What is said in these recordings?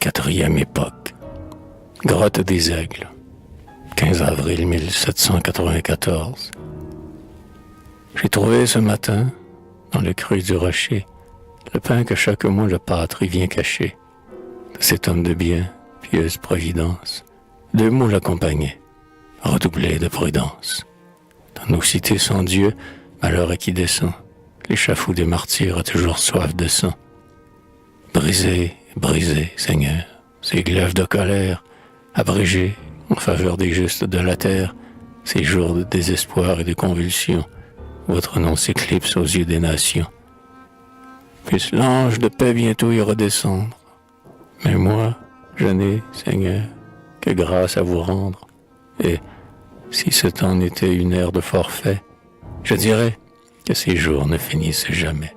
Quatrième époque. Grotte des Aigles. 15 avril 1794. J'ai trouvé ce matin, dans le creux du rocher, le pain que chaque mois le pâtre y vient cacher. De cet homme de bien, pieuse providence, 2 mots l'accompagnaient, redoublés de prudence. Dans nos cités sans Dieu, malheur à qui descend, l'échafaud des martyrs a toujours soif de sang. Brisez, brisez, Seigneur, ces glaives de colère, abrégés en faveur des justes de la terre, ces jours de désespoir et de convulsion, votre nom s'éclipse aux yeux des nations. Puisse l'ange de paix bientôt y redescendre. Mais moi, je n'ai, Seigneur, que grâce à vous rendre. Et si ce temps n'était une ère de forfait, je dirais que ces jours ne finissent jamais.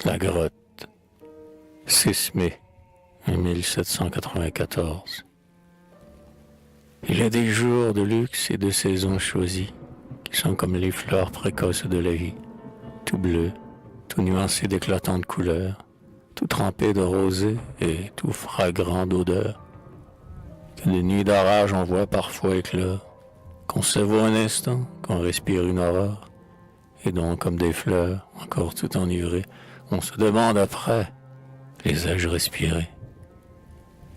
La grotte, 6 mai 1794. Il y a des jours de luxe et de saisons choisies, qui sont comme les fleurs précoces de la vie, tout bleu, tout nuancé d'éclatantes couleurs, tout trempé de rosée et tout fragrant d'odeur, que de nuits d'orage on voit parfois éclore, qu'on se voit un instant, qu'on respire une aurore, et donc comme des fleurs, encore tout enivrées, on se demande après, les ai-je respirés?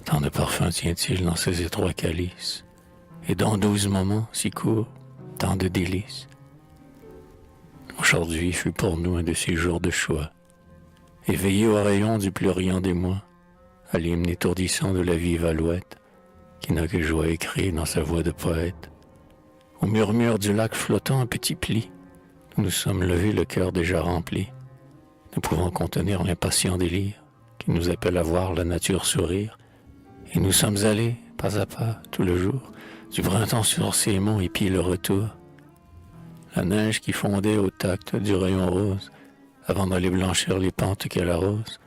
Tant de parfums tient-il dans ces étroits calices? Et dans 12 moments si courts, tant de délices. Aujourd'hui fut pour nous un de ces jours de choix, éveillé au rayon du plus riant des mois, à l'hymne étourdissant de la vive alouette, qui n'a que joie écrite dans sa voix de poète. Au murmure du lac flottant en petits plis, nous nous sommes levés le cœur déjà rempli. Nous pouvons contenir l'impatient délire qui nous appelle à voir la nature sourire. Et nous sommes allés, pas à pas, tout le jour, du printemps sur ces monts et puis le retour. La neige qui fondait au tact du rayon rose, avant d'aller blanchir les pentes qu'elle arrose,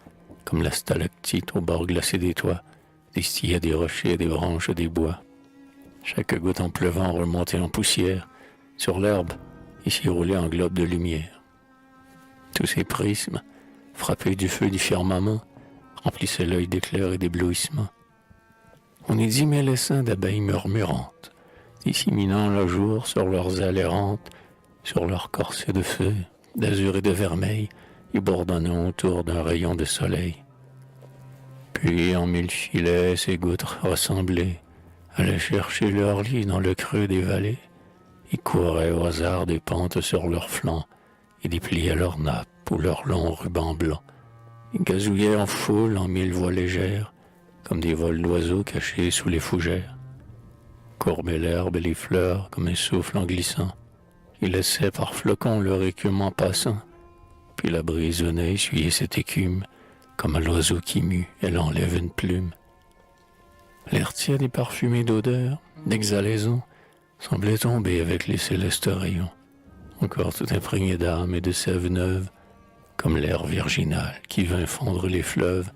comme la stalactite au bord glacé des toits, distillait des rochers et des branches des bois. Chaque goutte en pleuvant remontait en poussière, sur l'herbe, et s'y roulait en globe de lumière. Tous ces prismes, frappés du feu du firmament, remplissaient l'œil d'éclairs et d'éblouissements. On y dit mille essaims d'abeilles murmurantes, disséminant le jour sur leurs ailes errantes, sur leurs corsets de feu, d'azur et de vermeil, et bourdonnant autour d'un rayon de soleil. Puis en 1000 filets, ces gouttes rassemblées allaient chercher leur lit dans le creux des vallées, et couraient au hasard des pentes sur leurs flancs, et dépliaient leurs nappes ou leurs longs rubans blancs. Ils gazouillaient en foule en 1000 voix légères, comme des vols d'oiseaux cachés sous les fougères. Courbaient l'herbe et les fleurs comme un souffle en glissant. Ils laissaient par flocons leur écume en passant. Puis la brise venait essuyer cette écume, comme à l'oiseau qui mue, elle enlève une plume. L'air tiède et parfumé d'odeurs, d'exhalaisons, semblait tomber avec les célestes rayons, encore tout imprégné d'âme et de sève neuve, comme l'air virginal qui vint fondre les fleuves,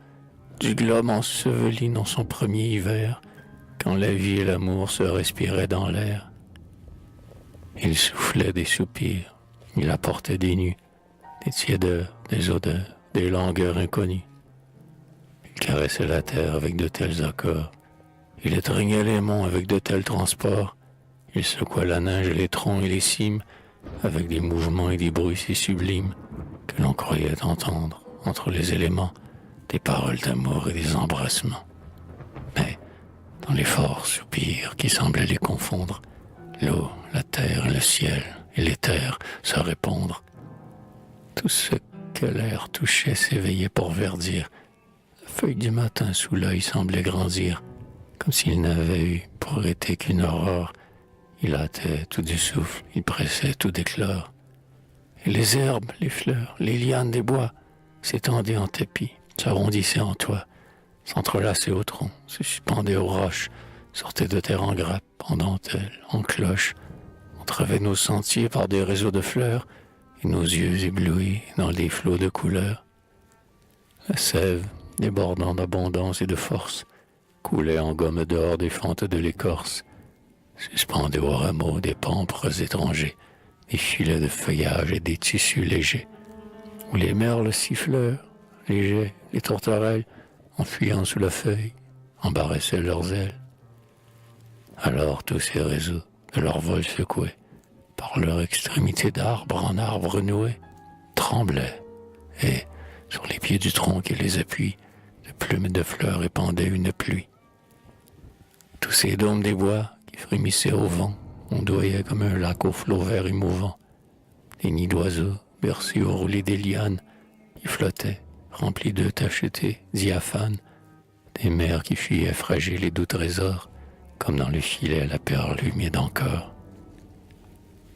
du globe enseveli dans son premier hiver, quand la vie et l'amour se respiraient dans l'air. Il soufflait des soupirs, il apportait des nues, des tiédeurs, des odeurs, des langueurs inconnues. Il caressait la terre avec de tels accords, il étreignait les monts avec de tels transports, il secouait la neige, les troncs et les cimes, avec des mouvements et des bruits si sublimes que l'on croyait entendre, entre les éléments, des paroles d'amour et des embrassements. Mais, dans les forts soupirs qui semblaient les confondre, l'eau, la terre, le ciel et l'éther se répondre. Tout ce que l'air touchait s'éveillait pour verdir. La feuille du matin sous l'œil semblait grandir, comme s'il n'avait eu pour été qu'une aurore. Il hâtait tout du souffle, il pressait tout d'éclore. Et les herbes, les fleurs, les lianes des bois s'étendaient en tapis, s'arrondissaient en toit, s'entrelaçaient au tronc, se suspendaient aux roches, sortaient de terre en grappe, en dentelle, en cloche. On travait nos sentiers par des réseaux de fleurs, et nos yeux éblouis dans des flots de couleurs. La sève, débordant d'abondance et de force, coulait en gomme d'or des fentes de l'écorce, suspendait au rameau des pampres étrangers, des filets de feuillage et des tissus légers, où les merles siffleurs, les geais, les tourterelles, en fuyant sous la feuille, embarrassaient leurs ailes. Alors tous ces réseaux, de leur vol secoués, par leur extrémité d'arbre en arbre noué, tremblaient, et, sur les pieds du tronc qui les appuie, de plumes de fleurs répandaient une pluie. Tous ces dômes des bois qui frémissaient au vent, ondoyaient comme un lac au flot vert et mouvant. Des nids d'oiseaux, bercés au roulis des lianes, qui flottaient, remplis d'œufs tachetés, diaphanes. Des mers qui fuyaient fragiles et doux trésors, comme dans le filet la perle humide encore.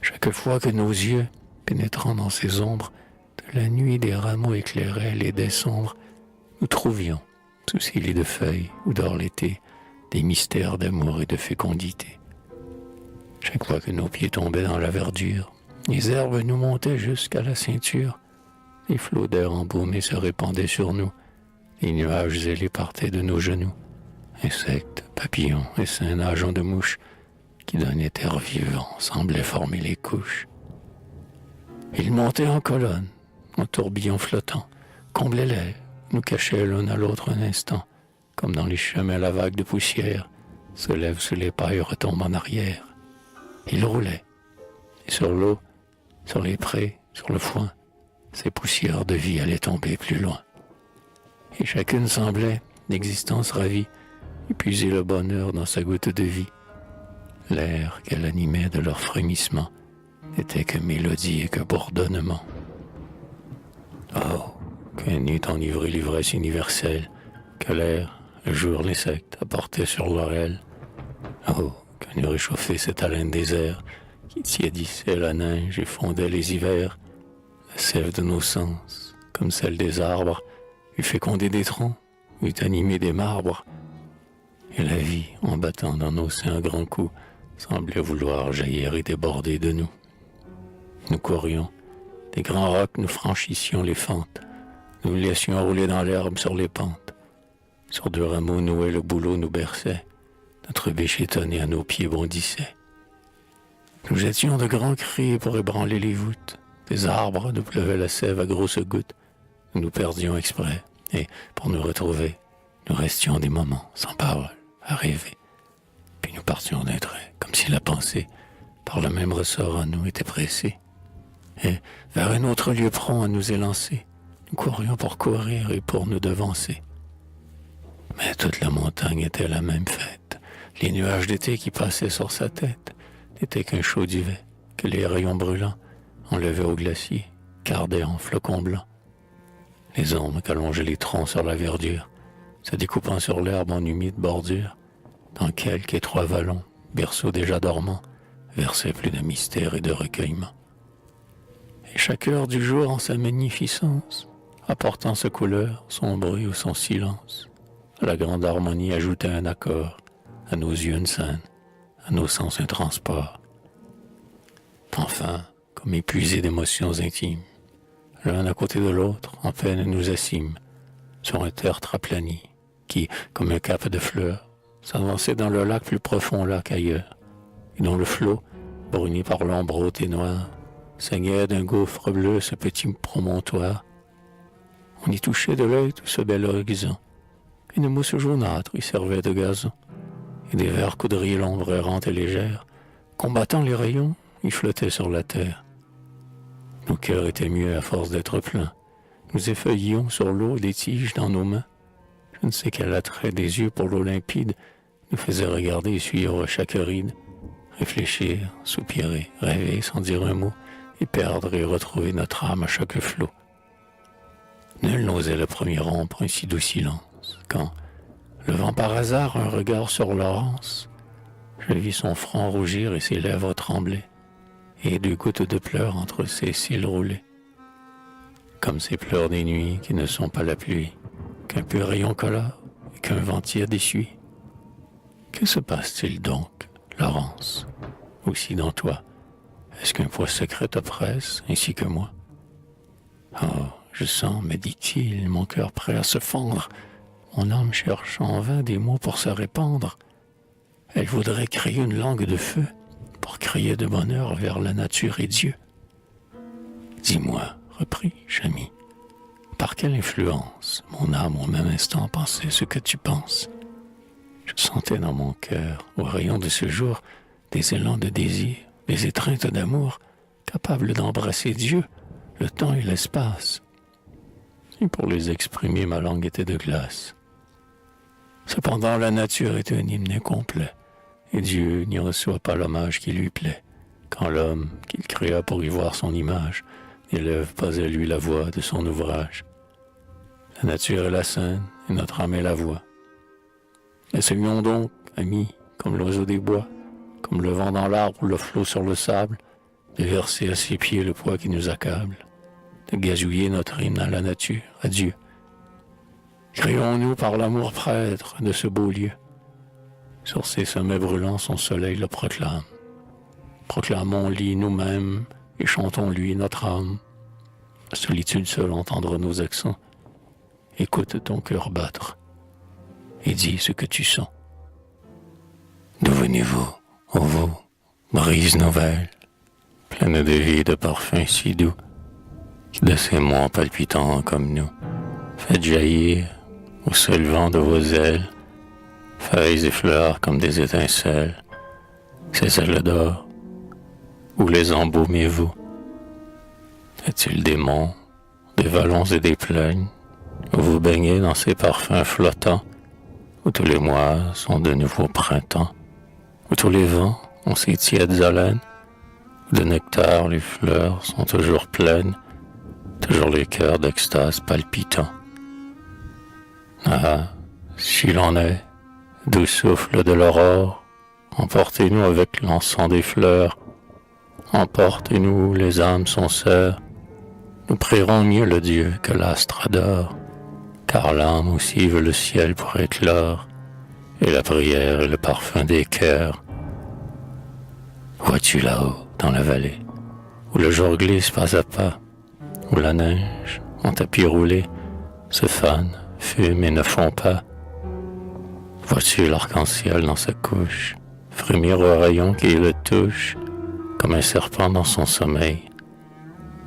Chaque fois que nos yeux, pénétrant dans ces ombres, de la nuit des rameaux éclairaient les dais sombres, nous trouvions, sous ces lits de feuilles où dort l'été, des mystères d'amour et de fécondité. Chaque fois que nos pieds tombaient dans la verdure, les herbes nous montaient jusqu'à la ceinture, les flots d'air embaumés se répandaient sur nous, les nuages ailés partaient de nos genoux, insectes, papillons et sains nageants de mouches qui d'un éther vivant semblaient former les couches. Ils montaient en colonne, en tourbillon flottant, comblaient l'air, nous cachaient l'un à l'autre un instant, comme dans les chemins la vague de poussière se lève sous les pailles et retombe en arrière. Ils roulaient, et sur l'eau, sur les prés, sur le foin, ces poussières de vie allaient tomber plus loin. Et chacune semblait, d'existence ravie, épuiser le bonheur dans sa goutte de vie. L'air qu'elle animait de leur frémissement n'était que mélodie et que bourdonnement. Oh, qu'un nuit enivré l'ivresse universelle, que l'air, le jour, l'insecte apportait sur l'oreille. Oh, qu'un eût réchauffé cette haleine des airs qui tiédissait la neige et fondait les hivers. La sève de nos sens, comme celle des arbres, eût fécondé des troncs, eût animé des marbres. Et la vie, en battant dans nos seins un grand coup, semblait vouloir jaillir et déborder de nous. Nous courions, des grands rocs nous franchissions les fentes, nous laissions rouler dans l'herbe sur les pentes. Sur deux rameaux noués le bouleau nous berçait, notre biche étonnée à nos pieds bondissait. Nous jetions de grands cris pour ébranler les voûtes, des arbres nous pleuvaient la sève à grosses gouttes, nous nous perdions exprès, et pour nous retrouver, nous restions des moments sans parole, à rêver. Puis nous partions d'un trait, comme si la pensée, par le même ressort en nous, était pressée. Et vers un autre lieu prompt à nous élancer, nous courions pour courir et pour nous devancer. Mais toute la montagne était la même fête. Les nuages d'été qui passaient sur sa tête n'étaient qu'un chaud duvet que les rayons brûlants enlevaient au glacier, cardaient en flocons blancs. Les ombres qu'allongeaient les troncs sur la verdure, se découpant sur l'herbe en humide bordure, dans quelque étroit vallon, berceau déjà dormant, versait plus de mystère et de recueillement. Et chaque heure du jour en sa magnificence, apportant sa couleur, son bruit ou son silence, la grande harmonie ajoutait un accord, à nos yeux une scène, à nos sens un transport. Enfin, comme épuisés d'émotions intimes, l'un à côté de l'autre, en peine nous assîmes, sur un tertre aplani, qui, comme un cap de fleurs, s'avançait dans le lac plus profond là qu'ailleurs, et dont le flot, bruni par l'ombre haute et noire, saignait d'un gouffre bleu ce petit promontoire. On y touchait de l'œil tout ce bel horizon. Une mousse jaunâtre y servait de gazon, et des vers coudriers l'ombre errante et légère, combattant les rayons, y flottaient sur la terre. Nos cœurs étaient muets à force d'être pleins. Nous effeuillions sur l'eau des tiges dans nos mains. Je ne sais quel attrait des yeux pour l'eau limpide nous faisait regarder et suivre chaque ride, réfléchir, soupirer, rêver sans dire un mot, et perdre et retrouver notre âme à chaque flot. Nul n'osait le premier rompre un si doux silence, quand, levant par hasard un regard sur Laurence, je vis son front rougir et ses lèvres trembler, et deux gouttes de pleurs entre ses cils rouler. Comme ces pleurs des nuits qui ne sont pas la pluie, qu'un peu rayon colore et qu'un vent tiède essuie. Que se passe-t-il donc, Laurence, aussi dans toi? Est-ce qu'un poids secret t'oppresse, ainsi que moi? Oh, je sens, me dit-il, mon cœur prêt à se fendre. Mon âme cherche en vain des mots pour se répandre. Elle voudrait créer une langue de feu pour crier de bonheur vers la nature et Dieu. Dis-moi, repris-je, ami, par quelle influence mon âme au même instant pensait ce que tu penses? Je sentais dans mon cœur, au rayon de ce jour, des élans de désir, des étreintes d'amour, capables d'embrasser Dieu, le temps et l'espace. Et pour les exprimer, ma langue était de glace. Cependant, la nature est un hymne incomplet, et Dieu n'y reçoit pas l'hommage qui lui plaît, quand l'homme, qu'il créa pour y voir son image, n'élève pas à lui la voix de son ouvrage. La nature est la scène, et notre âme est la voix. Essayons donc, amis, comme l'oiseau des bois, comme le vent dans l'arbre ou le flot sur le sable, de verser à ses pieds le poids qui nous accable, de gazouiller notre hymne à la nature, à Dieu. Créons-nous par l'amour prêtre de ce beau lieu. Sur ces sommets brûlants, son soleil le proclame. Proclamons-lui nous-mêmes et chantons-lui notre âme. La solitude seule entendre nos accents. Écoute ton cœur battre et dis ce que tu sens. D'où venez-vous, ô vous, brise nouvelle, pleine de vie et de parfums si doux, qui de ces mois palpitants comme nous, faites jaillir au seul vent de vos ailes, feuilles et fleurs comme des étincelles, ces ailes d'or, où les embaumez-vous? Est-il des monts, des vallons et des plaines, où vous baignez dans ces parfums flottants, où tous les mois sont de nouveaux printemps, où tous les vents ont ces tièdes haleines, où de nectar les fleurs sont toujours pleines, toujours les cœurs d'extase palpitants. Ah, s'il en est, doux souffle de l'aurore, emportez-nous avec l'encens des fleurs, emportez-nous, les âmes sont sœurs, nous prierons mieux le Dieu que l'astre adore, car l'âme aussi veut le ciel pour éclore, et la prière est le parfum des cœurs. Vois-tu là-haut, dans la vallée, où le jour glisse pas à pas, où la neige, en tapis roulé, se fane, fume et ne fond pas? Vois-tu l'arc-en-ciel dans sa couche, frémir au rayon qui le touche, comme un serpent dans son sommeil,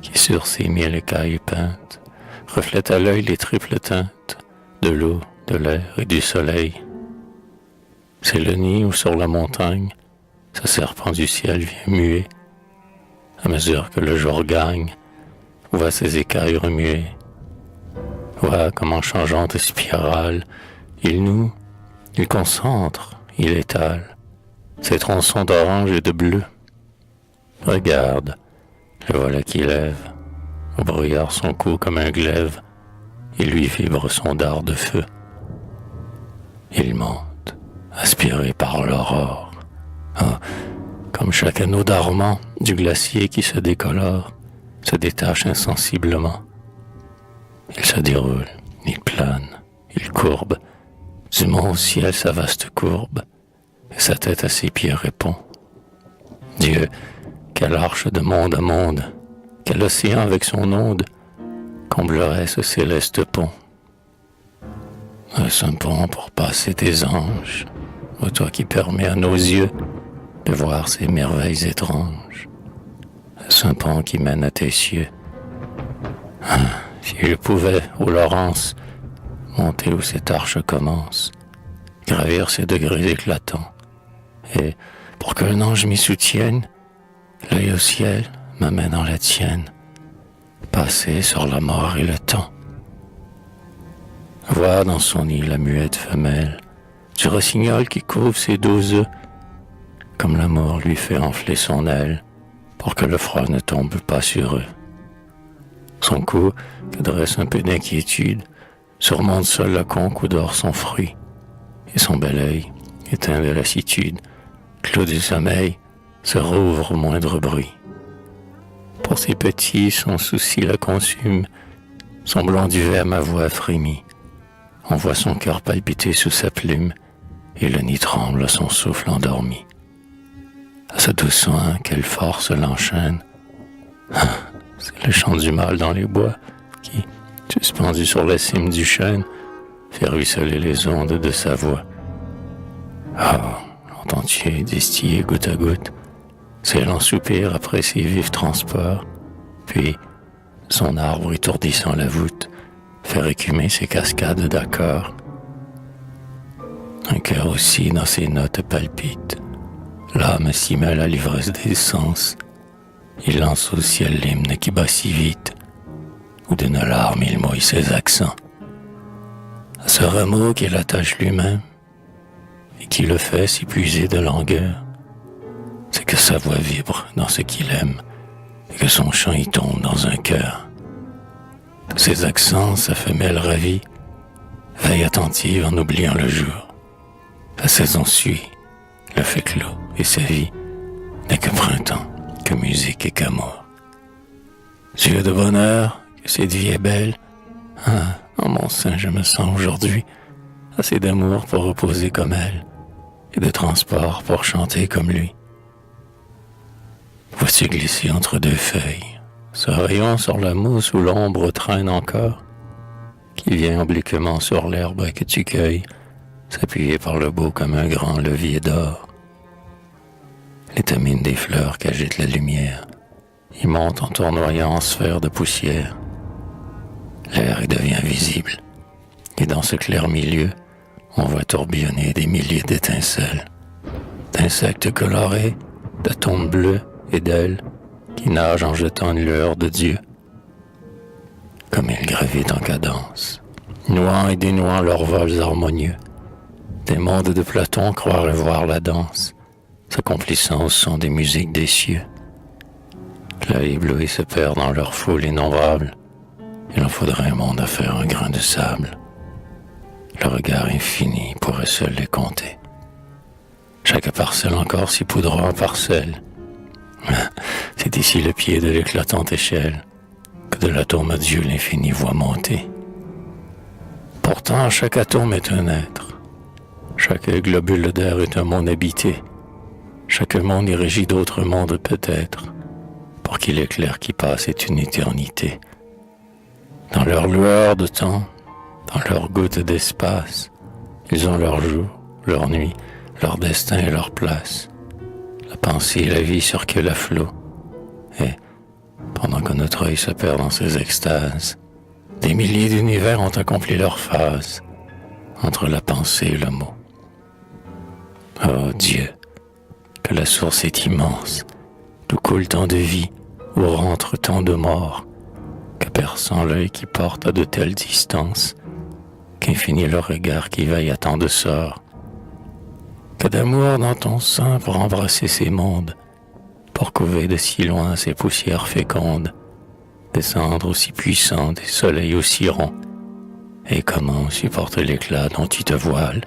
qui sur ses mille écailles peintes reflète à l'œil les triples teintes de l'eau, de l'air et du soleil. C'est le nid où sur la montagne, ce serpent du ciel vient muer, à mesure que le jour gagne, voit ses écailles remuer. Vois comme en changeante spirale, il concentre, il étale ses tronçons d'orange et de bleu. Regarde, le voilà qui lève au brouillard son cou comme un glaive, et lui vibre son dard de feu. Il monte, aspiré par l'aurore, comme chaque anneau dormant du glacier qui se décolore, se détache insensiblement. Il se déroule, il plane, il courbe, du mont au ciel sa vaste courbe, et sa tête à ses pieds répond. Dieu, quelle arche de monde à monde, quel océan avec son onde comblerait ce céleste pont? Est-ce un pont pour passer tes anges, ô toi qui permets à nos yeux de voir ces merveilles étranges? Est-ce un pont qui mène à tes cieux? Si je pouvais, ô Laurence, monter où cette arche commence, gravir ces degrés éclatants, et, pour qu'un ange m'y soutienne, l'œil au ciel, ma main dans la tienne, passer sur la mort et le temps. Voir dans son nid la muette femelle, du rossignol qui couvre ses 12 œufs, comme l'amour lui fait enfler son aile, pour que le froid ne tombe pas sur eux. Son cou, que dresse un peu d'inquiétude, surmonte seul le conque où dort son fruit, et son bel œil, éteint de lassitude, clos du sommeil, se rouvre au moindre bruit. Pour ses petits, son souci la consume, son blanc duvet à ma voix frémit. On voit son cœur palpiter sous sa plume, et le nid tremble à son souffle endormi. À ce doux soin, quelle force l'enchaîne. C'est le chant du mâle dans les bois qui, suspendu sur la cime du chêne, fait ruisseler les ondes de sa voix. L'entends-tu distiller goutte à goutte ses lents soupirs après ses vifs transports, puis son arbre étourdissant la voûte fait écumer ses cascades d'accords. Un cœur aussi dans ses notes palpite, l'âme s'y mêle à l'ivresse des sens. Il lance au ciel l'hymne qui bat si vite, où d'une larme il mouille ses accents. À ce rameau qu'il attache lui-même, et qui le fait s'épuiser de langueur, c'est que sa voix vibre dans ce qu'il aime, et que son chant y tombe dans un cœur. De ses accents, sa femelle ravie veille attentive en oubliant le jour. La saison suit, le fait clos, et sa vie n'est que printemps, que musique et qu'amour. Dieu de bonheur, que cette vie est belle. En mon sein je me sens aujourd'hui assez d'amour pour reposer comme elle, et de transport pour chanter comme lui. Vois-tu glisser entre deux feuilles, ce rayon sur la mousse où l'ombre traîne encore, qui vient obliquement sur l'herbe que tu cueilles, s'appuyer par le beau comme un grand levier d'or. L'étamine des fleurs qu'agite la lumière y monte en tournoyant en sphères de poussière. L'air y devient visible, et dans ce clair milieu, on voit tourbillonner des milliers d'étincelles, d'insectes colorés, d'atomes bleus et d'ailes qui nagent en jetant une lueur de Dieu. Comme ils gravitent en cadence, nouant et dénouant leurs vols harmonieux, des mondes de Platon croiraient voir la danse, s'accomplissant au son des musiques des cieux. L'œil ébloui se perd dans leur foule innombrable. Il en faudrait un monde à faire un grain de sable. Le regard infini pourrait seul les compter. Chaque parcelle encore s'y poudra en parcelle. C'est ici le pied de l'éclatante échelle que de l'atome à Dieu l'infini voit monter. Pourtant, chaque atome est un être. Chaque globule d'air est un monde habité. Chaque monde y régit d'autres mondes peut-être, pour qui l'éclair qui passe est une éternité. Dans leur lueur de temps, dans leurs gouttes d'espace, ils ont leur jour, leur nuit, leur destin et leur place. La pensée et la vie circulent à flot, et, pendant que notre œil se perd dans ces extases, des milliers d'univers ont accompli leur phase, entre la pensée et le mot. Oh Dieu, que la source est immense, d'où coule tant de vie, où rentre tant de mort, que perçant l'œil qui porte à de telles distances, qu'infini le regard qui veille à tant de sorts, que d'amour dans ton sein pour embrasser ces mondes, pour couver de si loin ces poussières fécondes, descendre aussi puissant des soleils aussi ronds, et comment supporte l'éclat dont tu te voiles,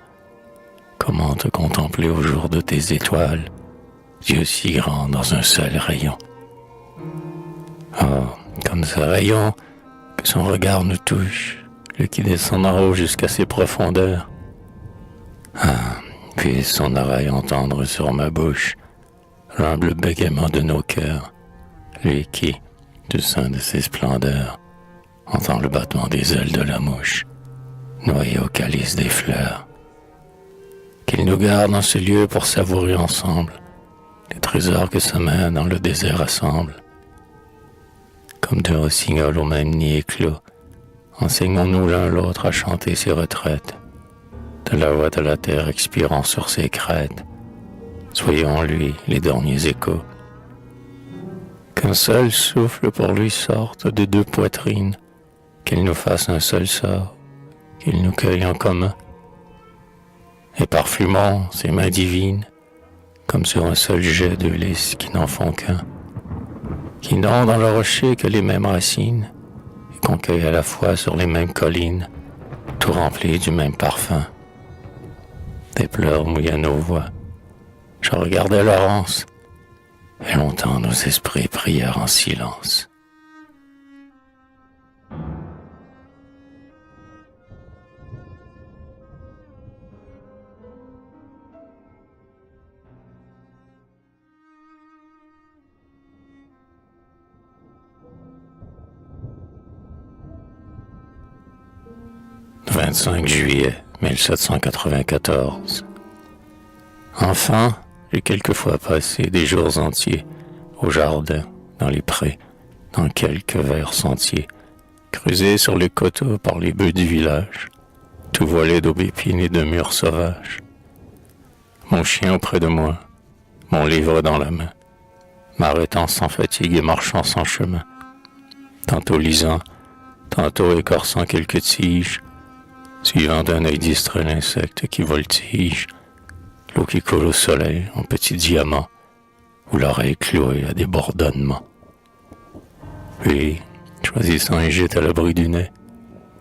comment te contempler au jour de tes étoiles, Dieu si grand dans un seul rayon. Oh, comme ce rayon, que son regard nous touche, lui qui descend en haut jusqu'à ses profondeurs. Puis son oreille entendre sur ma bouche l'humble bégaiement de nos cœurs, lui qui, du sein de ses splendeurs, entend le battement des ailes de la mouche, noyé au calice des fleurs. Qu'il nous garde en ce lieu pour savourer ensemble les trésors que sa main dans le désert assemble. Comme deux rossignols au même nid éclos, enseignons-nous l'un l'autre à chanter ses retraites, de la voix de la terre expirant sur ses crêtes. Soyons en lui les derniers échos. Qu'un seul souffle pour lui sorte des deux poitrines, qu'il nous fasse un seul sort, qu'il nous cueille en commun. Et parfumons ses mains divines, comme sur un seul jet de lys qui n'en font qu'un, qui n'ont dans le rocher que les mêmes racines, et qu'on cueille à la fois sur les mêmes collines, tout rempli du même parfum. Des pleurs mouillaient nos voix. Je regardais Laurence, et longtemps nos esprits prièrent en silence. 25 juillet 1794. Enfin, j'ai quelquefois passé des jours entiers au jardin, dans les prés, dans quelques verts sentiers, creusés sur les coteaux par les bœufs du village, tout voilé d'aubépines et de mûres sauvages. Mon chien auprès de moi, mon livre dans la main, m'arrêtant sans fatigue et marchant sans chemin, tantôt lisant, tantôt écorçant quelques tiges, suivant d'un œil distrait l'insecte qui voltige, l'eau qui coule au soleil en petits diamants, ou l'oreille clouée à des bourdonnements. Puis, choisissant un gîte à l'abri du nez,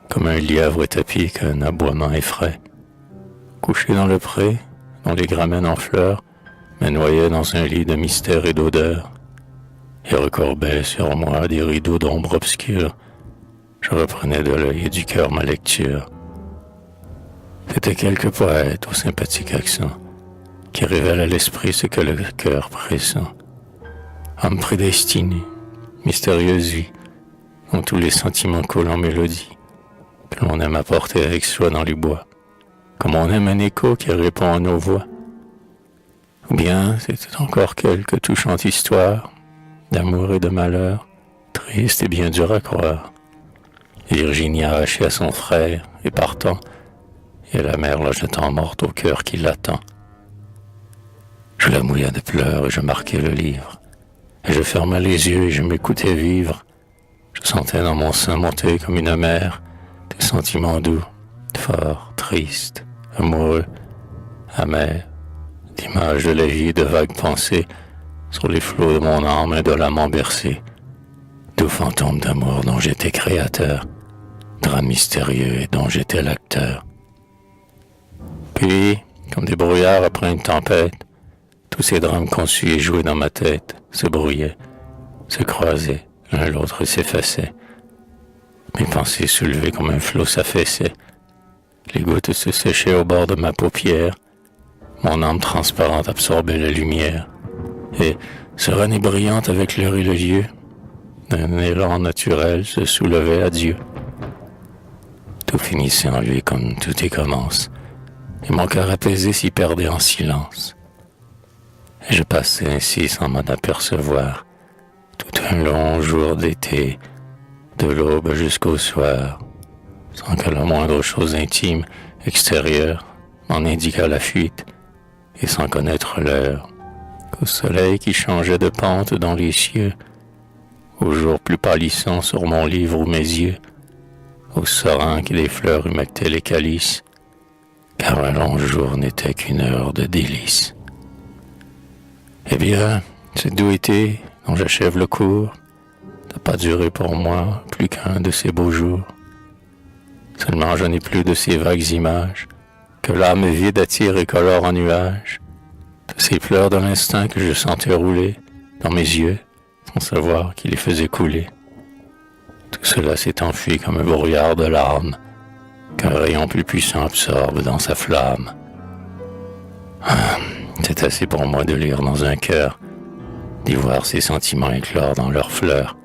comme un lièvre tapis qu'un aboiement effraie, couché dans le pré, dont les gramènes en fleurs me noyaient dans un lit de mystère et d'odeur, et recourbaient sur moi des rideaux d'ombre obscure, je reprenais de l'œil et du cœur ma lecture. C'était quelque poète au sympathique accent, qui révèle à l'esprit ce que le cœur pressent. Homme prédestiné, mystérieuse vie, dont tous les sentiments coulent en mélodie, que l'on aime apporter avec soi dans les bois, comme on aime un écho qui répond à nos voix. Ou bien c'était encore quelque touchante histoire d'amour et de malheur, triste et bien dur à croire. Virginie arrachée à son frère et partant, et la mère la jetant morte au cœur qui l'attend. Je la mouillais de pleurs et je marquais le livre, et je fermais les yeux et je m'écoutais vivre. Je sentais dans mon sein monter comme une mer des sentiments doux, forts, tristes, amoureux, amers, d'images de la vie et de vagues pensées sur les flots de mon âme indolemment bercés, doux fantômes d'amour dont j'étais créateur, drame mystérieux et dont j'étais l'acteur. Puis, comme des brouillards après une tempête, tous ces drames conçus et joués dans ma tête se brouillaient, se croisaient, l'un l'autre s'effaçaient. Mes pensées soulevées comme un flot s'affaissaient. Les gouttes se séchaient au bord de ma paupière. Mon âme transparente absorbait la lumière. Et, sereine et brillante avec l'heure et le lieu, d'un élan naturel se soulevait à Dieu. Tout finissait en lui comme tout y commence, et mon cœur apaisé s'y perdait en silence. Et je passais ainsi sans m'en apercevoir, tout un long jour d'été, de l'aube jusqu'au soir, sans que la moindre chose intime, extérieure, m'en indiquât la fuite, et sans connaître l'heure, qu'au soleil qui changeait de pente dans les cieux, au jour plus pâlissant sur mon livre ou mes yeux, au serein qui des fleurs humectait les calices, car un long jour n'était qu'une heure de délices. Eh bien, cette doux été dont j'achève le cours n'a pas duré pour moi plus qu'un de ces beaux jours. Seulement je n'ai plus de ces vagues images que l'âme vide attire et colore en nuages, de ces pleurs de l'instinct que je sentais rouler dans mes yeux sans savoir qui les faisait couler. Tout cela s'est enfui comme un brouillard de larmes qu'un rayon plus puissant absorbe dans sa flamme. C'est assez pour moi de lire dans un cœur, d'y voir ses sentiments éclore dans leurs fleurs,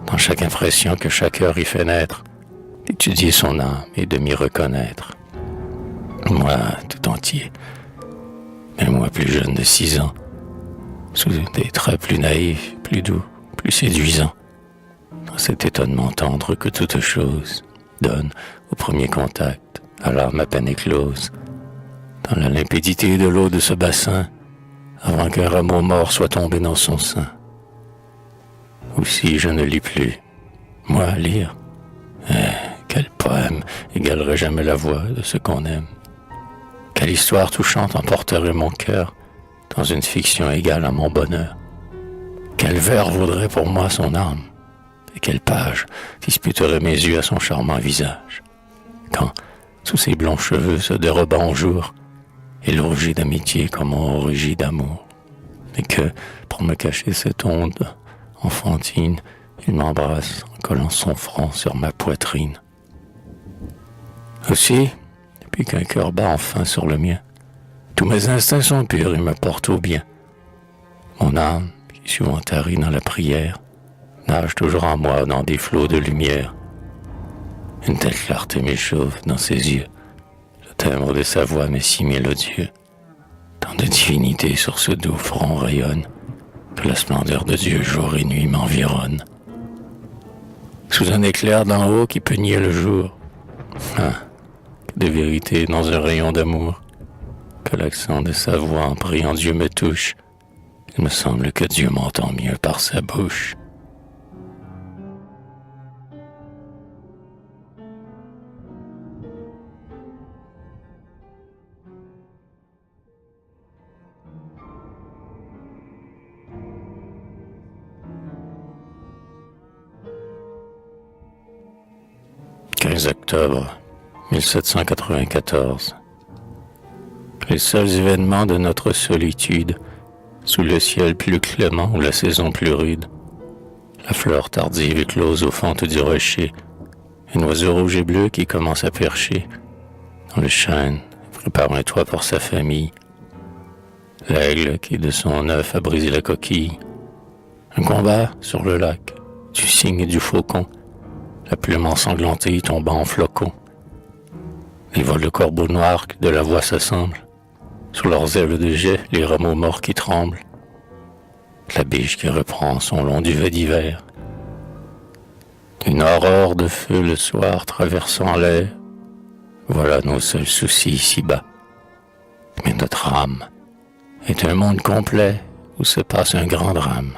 dans chaque impression que chaque heure y fait naître, d'étudier son âme et de m'y reconnaître. Moi, tout entier, mais moi plus jeune de 6 ans, sous des traits plus naïfs, plus doux, plus séduisants, dans cet étonnement tendre que toute chose donne au premier contact, à l'âme à peine éclose, dans la limpidité de l'eau de ce bassin, avant qu'un rameau mort soit tombé dans son sein. Aussi je ne lis plus. Moi, lire, quel poème égalerait jamais la voix de ce qu'on aime? Quelle histoire touchante emporterait mon cœur dans une fiction égale à mon bonheur? Quel vers vaudrait pour moi son âme? Et quelle page disputerait mes yeux à son charmant visage? Quand, sous ses blonds cheveux se dérobant au jour, il rougit d'amitié comme on rougit d'amour, et que, pour me cacher cette onde enfantine, il m'embrasse en collant son front sur ma poitrine. Aussi, depuis qu'un cœur bat enfin sur le mien, tous mes instincts sont purs et me portent au bien. Mon âme, qui souvent tarie dans la prière, nage toujours en moi dans des flots de lumière. Une telle clarté m'échauffe dans ses yeux. Le timbre de sa voix m'est si mélodieux. Tant de divinité sur ce doux front rayonne, que la splendeur de Dieu jour et nuit m'environne. Sous un éclair d'en haut qui peut nier le jour, que de vérité dans un rayon d'amour, que l'accent de sa voix en priant Dieu me touche. Il me semble que Dieu m'entend mieux par sa bouche. « 15 octobre 1794. Les seuls événements de notre solitude, sous le ciel plus clément ou la saison plus rude, la fleur tardive éclose aux fentes du rocher, un oiseau rouge et bleu qui commence à percher dans le chêne, prépare un toit pour sa famille, l'aigle qui de son œuf a brisé la coquille, un combat sur le lac, du cygne et du faucon, la plume ensanglantée tombant en flocons, les vols de corbeaux noirs qui de la voix s'assemblent, sur leurs ailes de jet, les rameaux morts qui tremblent, la biche qui reprend son long duvet d'hiver, une aurore de feu le soir traversant l'air, voilà nos seuls soucis ici-bas. Mais notre âme est un monde complet où se passe un grand drame.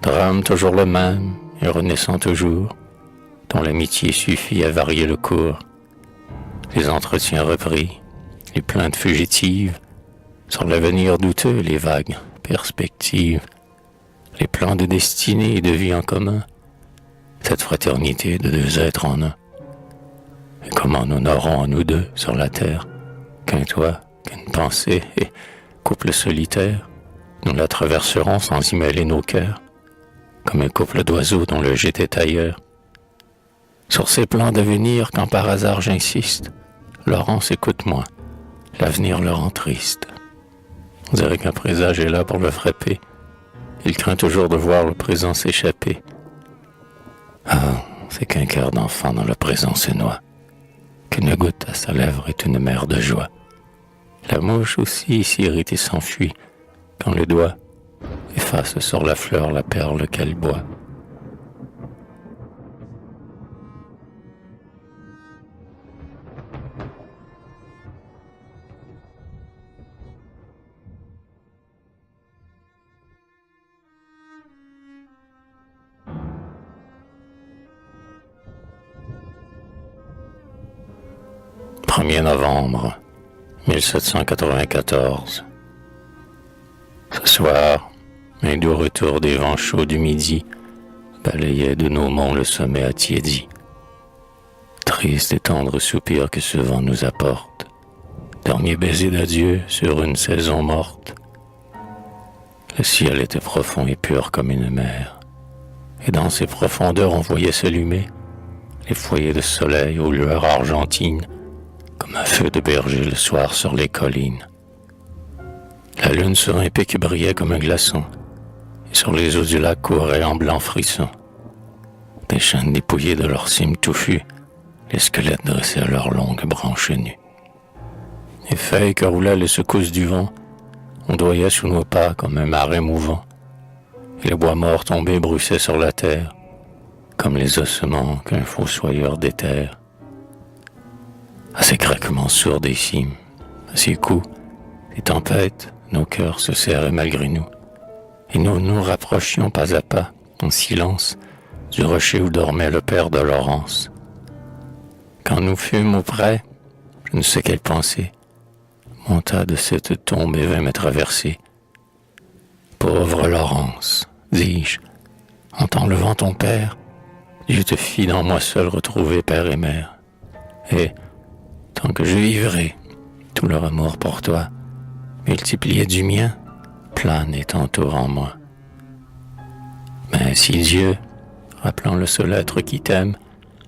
Drame toujours le même et renaissant toujours, dont l'amitié suffit à varier le cours. Les entretiens repris, les plaintes fugitives, sur l'avenir douteux, les vagues perspectives, les plans de destinée et de vie en commun, cette fraternité de deux êtres en un. Et comment nous n'aurons, nous deux, sur la terre, qu'un toit, qu'une pensée et couple solitaire, nous la traverserons sans y mêler nos cœurs, comme un couple d'oiseaux dont le gîte est ailleurs. Sur ces plans d'avenir, quand par hasard j'insiste, Laurence, écoute-moi, l'avenir le rend triste. On dirait qu'un présage est là pour le frapper. Il craint toujours de voir le présent s'échapper. Ah, c'est qu'un cœur d'enfant dans le présent se noie, qu'une goutte à sa lèvre est une mer de joie. La mouche aussi s'irrite et s'enfuit, quand le doigt efface sur la fleur la perle qu'elle boit. « 1er novembre 1794. Ce soir, un doux retour des vents chauds du midi balayait de nos monts le sommet attiédi. Triste et tendre soupir que ce vent nous apporte, dernier baiser d'adieu sur une saison morte. Le ciel était profond et pur comme une mer, et dans ses profondeurs on voyait s'allumer les foyers de soleil aux lueurs argentines, comme un feu de berger le soir sur les collines. La lune sur un pic brillait comme un glaçon, et sur les eaux du lac couraient en blanc frisson des chênes dépouillés de leurs cimes touffues, les squelettes dressés à leurs longues branches nues. Les feuilles que roulaient les secousses du vent ondoyaient sous nos pas comme un marais mouvant, et le bois mort tombé bruissait sur la terre, comme les ossements qu'un fossoyeur déterre. À ces craquements sourds des cimes, à ces coups, des tempêtes, nos cœurs se serraient malgré nous, et nous nous rapprochions pas à pas, en silence, du rocher où dormait le père de Laurence. Quand nous fûmes auprès, je ne sais quelle pensée monta de cette tombe et vint me traverser. Pauvre Laurence, dis-je, en t'enlevant ton père, Dieu te fit dans moi seul retrouver père et mère. Et, tant que je vivrai, tout leur amour pour toi, multiplié du mien, plane et t'entoure en moi. Mais si Dieu, rappelant le seul être qui t'aime,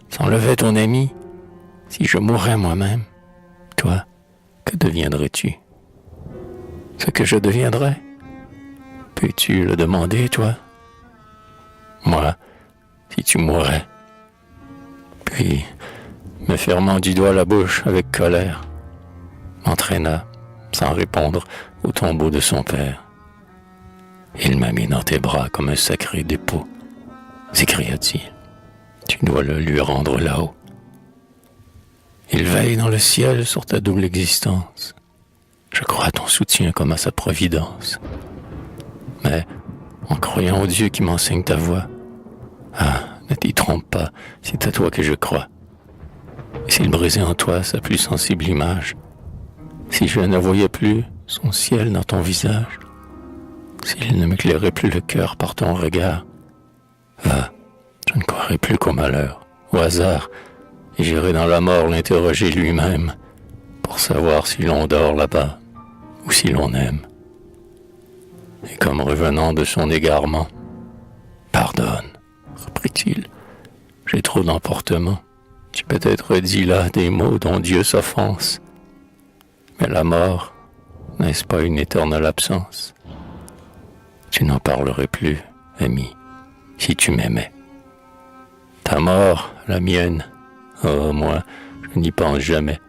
s'enlevait ton ami, si je mourrais moi-même, toi, que deviendrais-tu? Ce que je deviendrais? Peux-tu le demander, toi? Moi, si tu mourais. Puis, me fermant du doigt la bouche avec colère, m'entraîna, sans répondre, au tombeau de son père. Il m'a mis dans tes bras comme un sacré dépôt, s'écria-t-il. Tu dois le lui rendre là-haut. Il veille dans le ciel sur ta double existence. Je crois à ton soutien comme à sa providence. Mais, en croyant au Dieu qui m'enseigne ta voix, ne t'y trompe pas, c'est à toi que je crois. Et s'il brisait en toi sa plus sensible image, si je ne voyais plus son ciel dans ton visage, s'il ne m'éclairait plus le cœur par ton regard, je ne croirais plus qu'au malheur, au hasard, et j'irai dans la mort l'interroger lui-même pour savoir si l'on dort là-bas ou si l'on aime. Et comme revenant de son égarement, pardonne, reprit-il, j'ai trop d'emportement. J'ai peut-être dit là des mots dont Dieu s'offense. Mais la mort, n'est-ce pas une éternelle absence? Tu n'en parlerais plus, ami, si tu m'aimais. Ta mort, la mienne, oh, moi, je n'y pense jamais.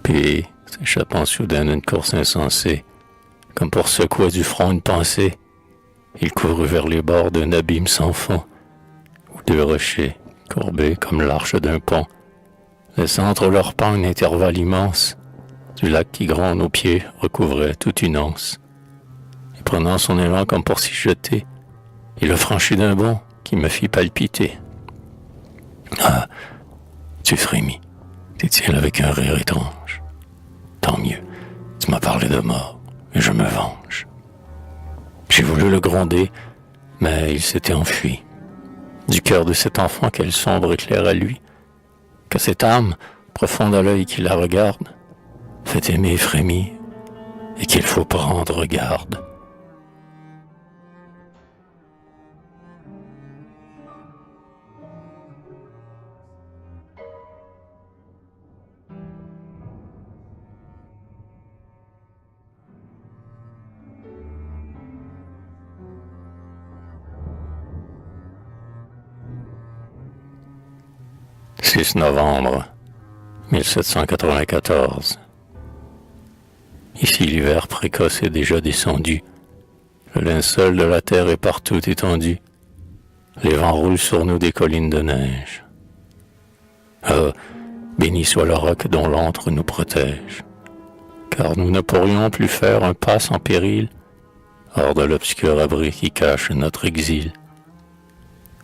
Puis, s'échappant soudain d'une course insensée, comme pour secouer du front une pensée, il courut vers les bords d'un abîme sans fond, où deux rochers, courbés comme l'arche d'un pont, laissant entre leurs pans un intervalle immense, du lac qui gronde aux pieds recouvrait toute une anse. Et prenant son élan comme pour s'y jeter, il le franchit d'un bond qui me fit palpiter. Ah, tu frémis, dit-il avec un rire étrange. Tant mieux, tu m'as parlé de mort, et je me venge. J'ai voulu le gronder, mais il s'était enfui. Du cœur de cet enfant, quel sombre éclair à lui, que cette âme, profonde à l'œil qui la regarde, fait aimer et frémir, et qu'il faut prendre garde. « 6 novembre 1794. Ici l'hiver précoce est déjà descendu. Le linceul de la terre est partout étendu. Les vents roulent sur nous des collines de neige. Ah, béni soit le roc dont l'antre nous protège, car nous ne pourrions plus faire un pas sans péril, hors de l'obscur abri qui cache notre exil.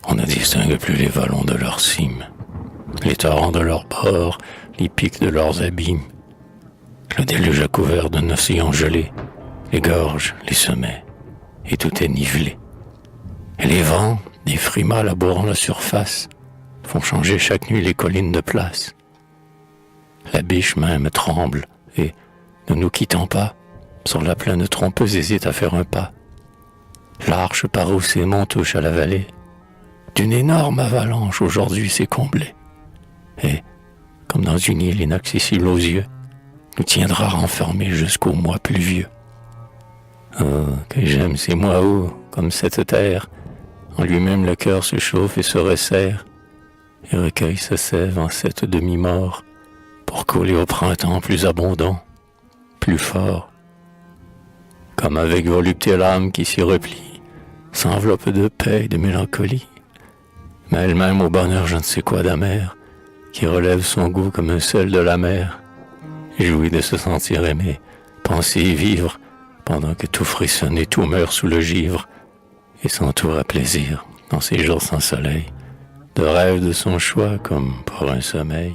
On ne distingue plus les vallons de leurs cimes, les torrents de leurs bords, les pics de leurs abîmes. Le déluge a couvert d'un océan gelé les gorges, les sommets, et tout est nivelé. Et les vents, des frimas labourant la surface, font changer chaque nuit les collines de place. La biche même tremble, et, ne nous quittant pas, sur la plaine trompeuse hésite à faire un pas. L'arche par où ces monts touchent à la vallée, d'une énorme avalanche aujourd'hui s'est comblée. Et, comme dans une île inaccessible aux yeux, nous tiendra renfermés jusqu'au mois pluvieux. Oh, que j'aime ces mois où, comme cette terre, en lui-même le cœur se chauffe et se resserre, et recueille sa sève en cette demi-mort, pour couler au printemps plus abondant, plus fort. Comme avec volupté l'âme qui s'y replie, s'enveloppe de paix et de mélancolie, mais elle-même au bonheur je ne sais quoi d'amer, qui relève son goût comme un sel de la mer, jouit de se sentir aimé, penser et vivre, pendant que tout frissonne et tout meurt sous le givre, et s'entoure à plaisir, dans ces jours sans soleil, de rêve de son choix comme pour un sommeil.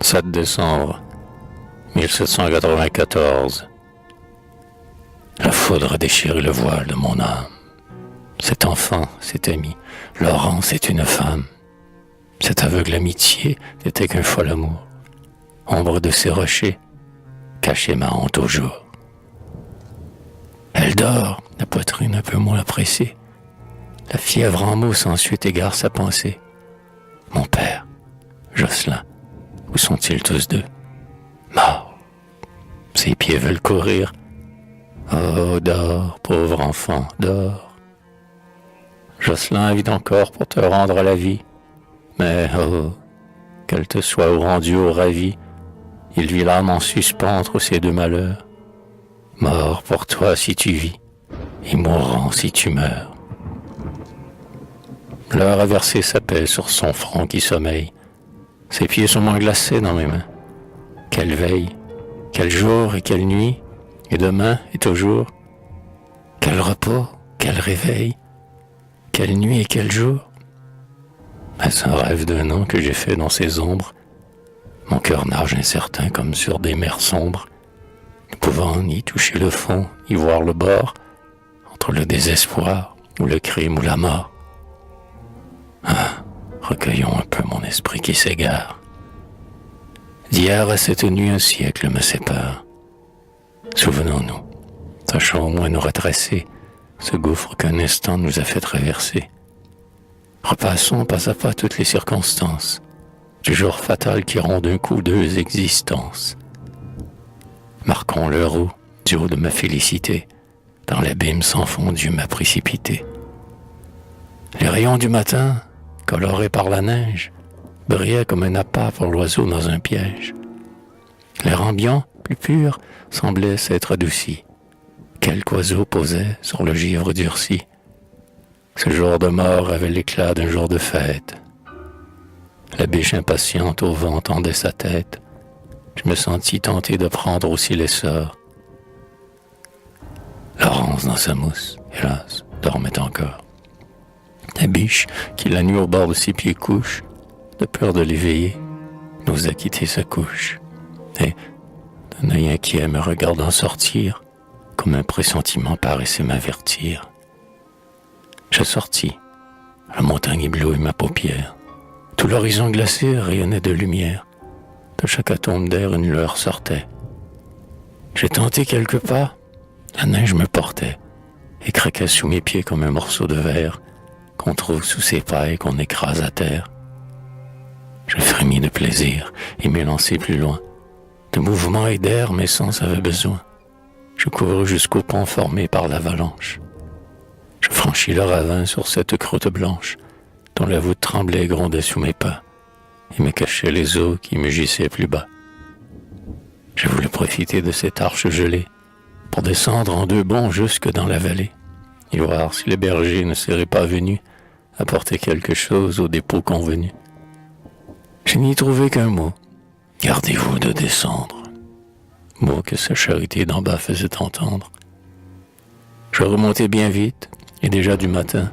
« 7 décembre 1794. La foudre a déchiré le voile de mon âme. Cet enfant, cet ami, Laurence est une femme. Cette aveugle amitié n'était qu'un fol amour. Ombre de ces rochers, cachait ma honte au jour. Elle dort, la poitrine un peu moins pressée. La fièvre en mousse ensuite égare sa pensée. Mon père, Jocelyn, où sont-ils tous deux? Morts. Ses pieds veulent courir. Oh, dors, pauvre enfant, dors. Jocelyn vit encore pour te rendre la vie. Mais, oh, qu'elle te soit rendue au ravi, il vit l'âme en suspens entre ces deux malheurs. Mort pour toi si tu vis, et mourant si tu meurs. L'heure a versé sa paix sur son front qui sommeille. Ses pieds sont moins glacés dans mes mains. Quelle veille, quel jour et quelle nuit, et demain et toujours. Quel repos, quel réveil, quelle nuit et quel jour. Est-ce un rêve d'un an que j'ai fait dans ces ombres? Mon cœur nage incertain comme sur des mers sombres, ne pouvant ni toucher le fond, ni voir le bord, entre le désespoir, ou le crime, ou la mort. Ah, recueillons un peu mon esprit qui s'égare. D'hier à cette nuit un siècle me sépare. Souvenons-nous, sachons au moins nous retracer, ce gouffre qu'un instant nous a fait traverser. Repassons pas à pas toutes les circonstances, du jour fatal qui rend d'un coup deux existences. Marquons l'heure où, du haut de ma félicité, dans l'abîme sans fond Dieu m'a précipité. Les rayons du matin, colorés par la neige, brillaient comme un appât pour l'oiseau dans un piège. L'air ambiant, plus pur, semblait s'être adouci. Quelque oiseau posait sur le givre durci. Ce jour de mort avait l'éclat d'un jour de fête. La biche impatiente au vent tendait sa tête. Je me sentis tenté de prendre aussi l'essor. Laurence dans sa mousse, hélas, dormait encore. La biche, qui la nuit au bord de ses pieds couche, de peur de l'éveiller, n'osa quitter sa couche. Et, d'un œil inquiet me regardant sortir, comme un pressentiment paraissait m'avertir. Je sortis. La montagne éblouit ma paupière. Tout l'horizon glacé rayonnait de lumière. De chaque atome d'air une lueur sortait. J'ai tenté quelques pas. La neige me portait et craquait sous mes pieds comme un morceau de verre qu'on trouve sous ses pailles qu'on écrase à terre. Je frémis de plaisir et m'élançai plus loin. De mouvement et d'air mes sens avaient besoin. Je courus jusqu'au pont formé par l'avalanche. Je franchis le ravin sur cette croûte blanche, dont la voûte tremblait et grondait sous mes pas, et me cachait les eaux qui mugissaient plus bas. Je voulais profiter de cette arche gelée, pour descendre en deux bonds jusque dans la vallée, et voir si le berger ne serait pas venu apporter quelque chose au dépôt convenu. Je n'y trouvai qu'un mot, gardez-vous de descendre, mot que sa charité d'en bas faisait entendre. Je remontai bien vite, et déjà du matin,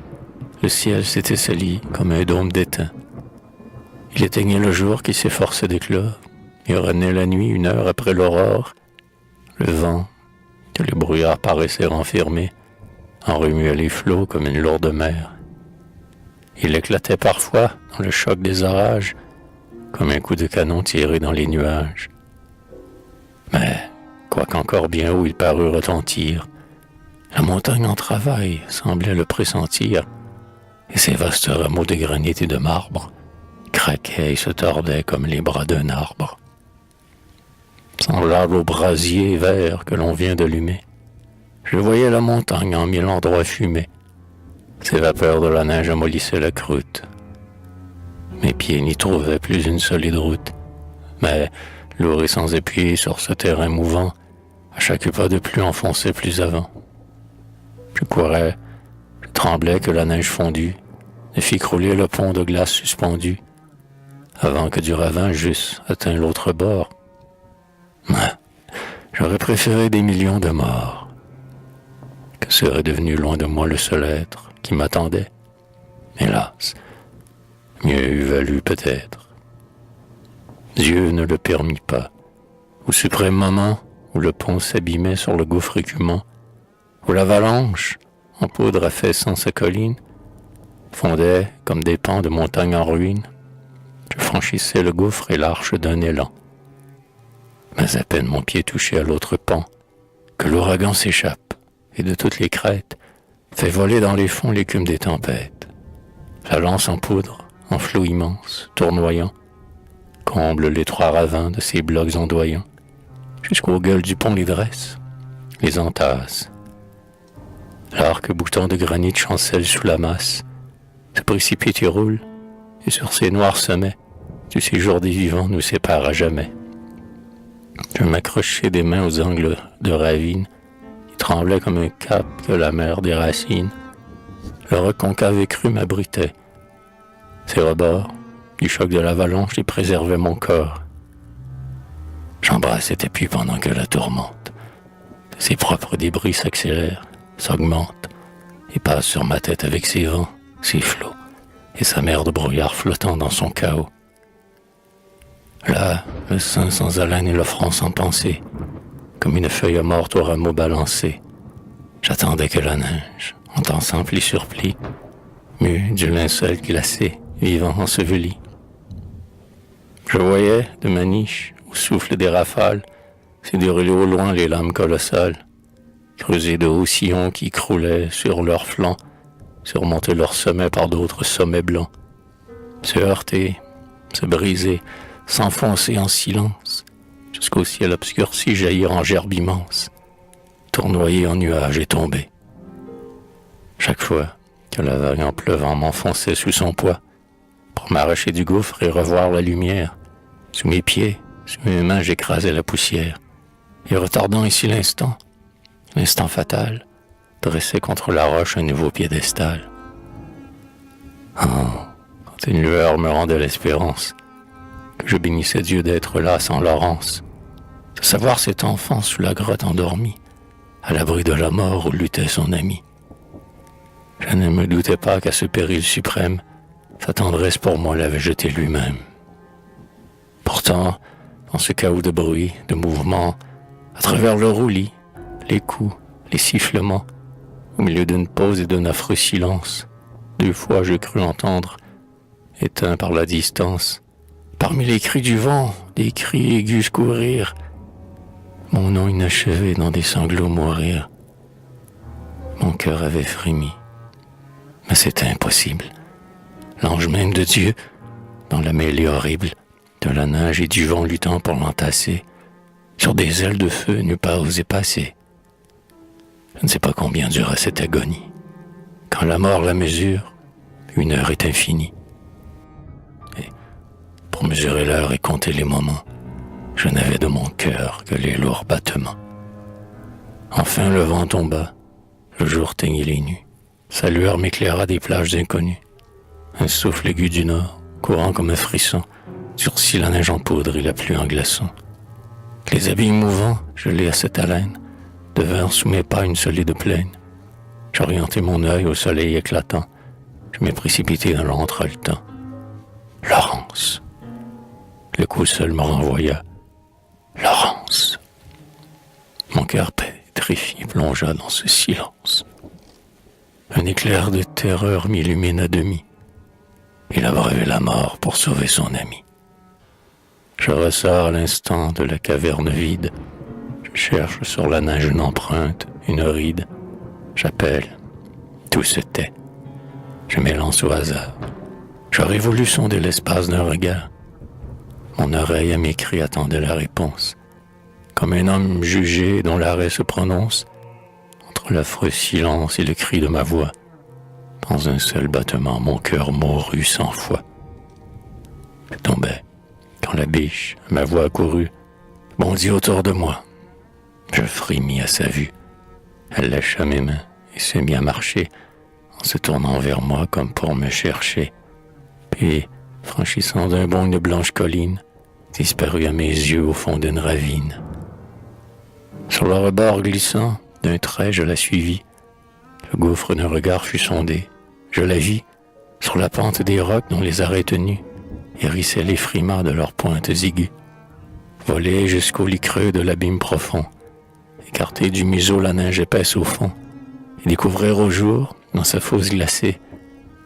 le ciel s'était sali comme un dôme d'étain. Il éteignait le jour qui s'efforçait d'éclore, et revenait la nuit 1 heure après l'aurore. Le vent, que le brouillard paraissait renfermer, en remuait les flots comme une lourde mer. Il éclatait parfois dans le choc des orages, comme un coup de canon tiré dans les nuages. Mais, quoiqu'encore bien haut il parut retentir, la montagne en travail semblait le pressentir, et ses vastes rameaux de granit et de marbre craquaient et se tordaient comme les bras d'un arbre. Semblable au brasier vert que l'on vient d'allumer, je voyais la montagne en 1000 endroits fumés. Ces vapeurs de la neige amollissaient la croûte. Mes pieds n'y trouvaient plus une solide route, mais, lourd et sans appui sur ce terrain mouvant, à chaque pas de plus enfonçait plus avant. Je courais, je tremblais que la neige fondue ne fit crouler le pont de glace suspendu, avant que du ravin j'eusse atteint l'autre bord. Mais j'aurais préféré des millions de morts. Que serait devenu loin de moi le seul être qui m'attendait? Hélas, mieux eût valu peut-être. Dieu ne le permit pas. Au suprême moment où le pont s'abîmait sur le gouffre écumant, où l'avalanche, en poudre affaissant sa colline, fondait comme des pans de montagne en ruine, je franchissais le gouffre et l'arche d'un élan. Mais à peine mon pied touchait à l'autre pan, que l'ouragan s'échappe et de toutes les crêtes, fait voler dans les fonds l'écume des tempêtes. La lance en poudre, en flot immense, tournoyant, comble les trois ravins de ces blocs ondoyants, jusqu'aux gueules du pont les dresse, les entasse. L'arc bouton de granit chancelle sous la masse, se précipite et roule, et sur ces noirs sommets, du séjour des vivants nous sépare à jamais. Je m'accrochais des mains aux angles de ravines, qui tremblaient comme un cap que la mer déracine. Le roc concave et cru m'abritait. Ses rebords, du choc de l'avalanche, y préservaient mon corps. J'embrasse cet appui pendant que la tourmente de ses propres débris s'accélère, s'augmente, et passe sur ma tête avec ses vents, ses flots, et sa mer de brouillard flottant dans son chaos. Là, le sein sans haleine et le front sans pensée, comme une feuille morte au rameau balancé. J'attendais que la neige, en dansant pli sur pli, mue du linceul glacé, vivant enseveli. Je voyais, de ma niche, au souffle des rafales, se dérouler au loin les lames colossales, creuser de hauts sillons qui croulaient sur leurs flancs, surmonter leurs sommets par d'autres sommets blancs, se heurter, se briser, s'enfoncer en silence, jusqu'au ciel obscurci jaillir en gerbes immenses, tournoyer en nuages et tomber. Chaque fois que la vague en pleuvant m'enfonçait sous son poids, pour m'arracher du gouffre et revoir la lumière, sous mes pieds, sous mes mains j'écrasais la poussière, et retardant ici l'instant fatal, dressait contre la roche un nouveau piédestal. Oh, quand une lueur me rendait l'espérance, que je bénissais Dieu d'être là sans Laurence, de savoir cet enfant sous la grotte endormi, à l'abri de la mort où luttait son ami. Je ne me doutais pas qu'à ce péril suprême, sa tendresse pour moi l'avait jeté lui-même. Pourtant, dans ce chaos de bruit, de mouvement, à travers le roulis, les coups, les sifflements, au milieu d'une pause et d'un affreux silence, 2 fois je crus entendre, éteint par la distance, parmi les cris du vent, des cris aigus courir, mon nom inachevé dans des sanglots mourir. Mon cœur avait frémi, mais c'était impossible. L'ange même de Dieu, dans la mêlée horrible de la neige et du vent luttant pour l'entasser, sur des ailes de feu n'eût pas osé passer. Je ne sais pas combien dura cette agonie. Quand la mort la mesure, 1 heure est infinie. Et pour mesurer l'heure et compter les moments, je n'avais de mon cœur que les lourds battements. Enfin le vent tomba, le jour teignit les nues. Sa lueur m'éclaira des plages inconnues. Un souffle aigu du nord, courant comme un frisson, durcit la neige en poudre et la pluie en glaçon. Les abîmes mouvants, gelés à cette haleine, devinrent sous mes pas une solide plaine. J'orientai mon œil au soleil éclatant. Je m'ai précipité dans l'entretemps. Laurence. Le coup seul me renvoya. Laurence. Mon cœur pétrifié plongea dans ce silence. Un éclair de terreur m'illumine à demi. Il a brevé la mort pour sauver son ami. Je ressors à l'instant de la caverne vide. Je cherche sur la neige une empreinte, une ride. J'appelle. Tout se tait. Je m'élance au hasard. J'aurais voulu sonder l'espace d'un regard. Mon oreille à mes cris attendait la réponse. Comme un homme jugé dont l'arrêt se prononce, entre l'affreux silence et le cri de ma voix, dans un seul battement, mon cœur mourut 100 fois. Je tombais, quand la biche, ma voix accourut, bondit autour de moi. Je frémis à sa vue. Elle lâcha mes mains et se mit à marcher, en se tournant vers moi comme pour me chercher. Puis, franchissant d'un bond une blanche colline, disparut à mes yeux au fond d'une ravine. Sur le rebord glissant, d'un trait je la suivis. Le gouffre d'un regard fut sondé. Je la vis, sur la pente des rocs dont les arrêts tenus hérissaient les frimas de leurs pointes aiguës. Voler jusqu'au lit creux de l'abîme profond, écarter du museau la neige épaisse au fond, et découvrir au jour, dans sa fosse glacée,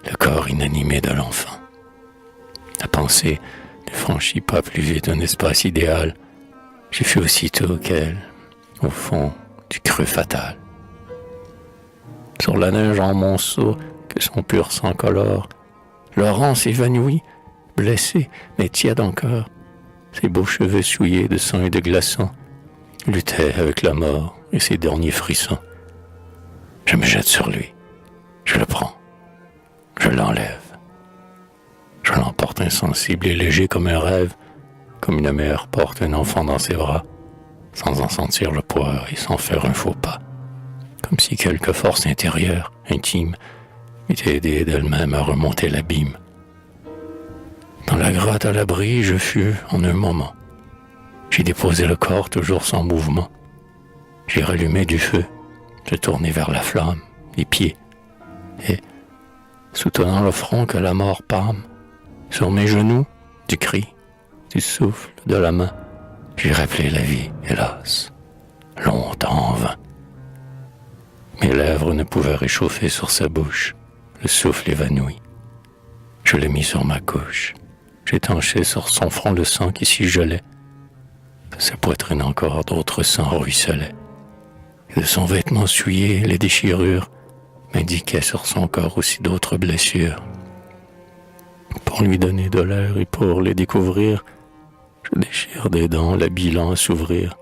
le corps inanimé de l'enfant. La pensée ne franchit pas plus vite un espace idéal. Je fus aussitôt qu'elle, au fond du creux fatal. sur la neige en monceau que son pur sang colore. Laurence évanouie, blessée, mais tiède encore. Ses beaux cheveux souillés de sang et de glaçons luttaient avec la mort et ses derniers frissons. Je me jette sur lui. Je le prends. Je l'enlève. Je l'emporte insensible et léger comme un rêve, comme une mère porte un enfant dans ses bras, sans en sentir le poids et sans faire un faux pas, comme si quelque force intérieure, intime, m'était aidée d'elle-même à remonter l'abîme. Dans la grotte à l'abri, je fus en un moment. J'ai déposé le corps toujours sans mouvement. J'ai rallumé du feu, je tournai vers la flamme, les pieds, et, soutenant le front que la mort pâme, sur mes genoux, du cri, du souffle, de la main, j'ai rappelé la vie, hélas, longtemps en vain. Mes lèvres ne pouvaient réchauffer sur sa bouche le souffle évanoui. Je l'ai mis sur ma couche. J'étanchai sur son front le sang qui s'y gelait. De sa poitrine encore d'autres sangs ruisselaient. Et de son vêtement souillé, les déchirures m'indiquaient sur son corps aussi d'autres blessures. Pour lui donner de l'air et pour les découvrir, je déchire des dents l'habillant à s'ouvrir.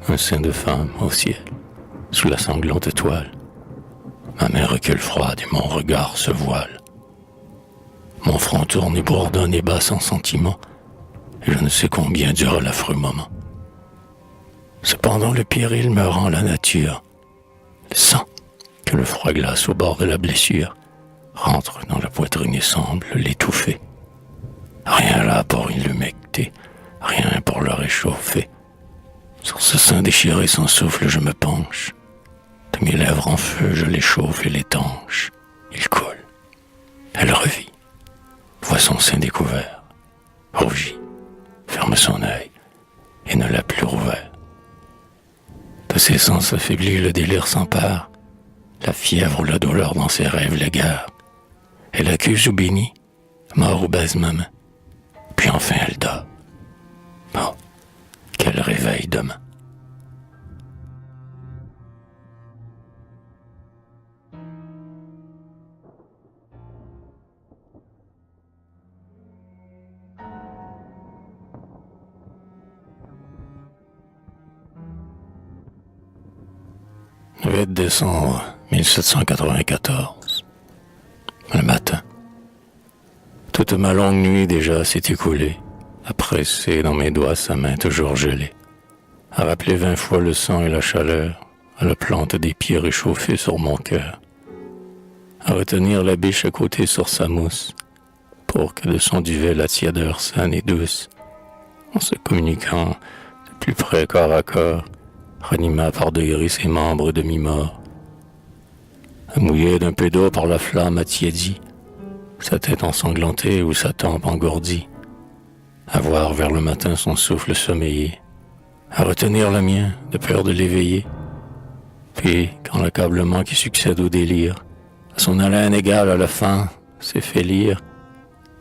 Un sein de femme au ciel, sous la sanglante toile. Ma main recule froide et mon regard se voile. Mon front tourne et bourdonne et bat sans sentiment, et je ne sais combien dure l'affreux moment. Cependant le péril me rend la nature. Le sang, que le froid glace au bord de la blessure, rentre dans la poitrine et semble l'étouffer. Rien là pour l'humecter, rien pour le réchauffer. Sur ce sein déchiré sans souffle, je me penche. De mes lèvres en feu, je l'échauffe et l'étanche. Il coule. Elle revit. Voit son sein découvert. Rougit. Ferme son œil et ne l'a plus rouvert. De ses sens affaiblis, le délire s'empare. La fièvre ou la douleur dans ses rêves l'égare. Elle accuse ou bénit, mort ou baise ma main. Puis enfin elle dort. Oh, quel réveil demain. Le 8 décembre 1794. Le matin. Toute ma longue nuit déjà s'est écoulée, à presser dans mes doigts sa main toujours gelée, à rappeler 20 fois le sang et la chaleur, à la plante des pieds réchauffés sur mon cœur, à retenir la biche à côté sur sa mousse, pour que de son duvet la tiédeur saine et douce, en se communiquant de plus près corps à corps, ranima par degrés ses membres demi-morts. Mouillé d'un peu d'eau par la flamme attiédie, sa tête ensanglantée ou sa tempe engourdie, à voir vers le matin son souffle sommeiller, à retenir le mien de peur de l'éveiller, puis, quand l'accablement qui succède au délire, à son haleine égale à la faim, s'est fait lire,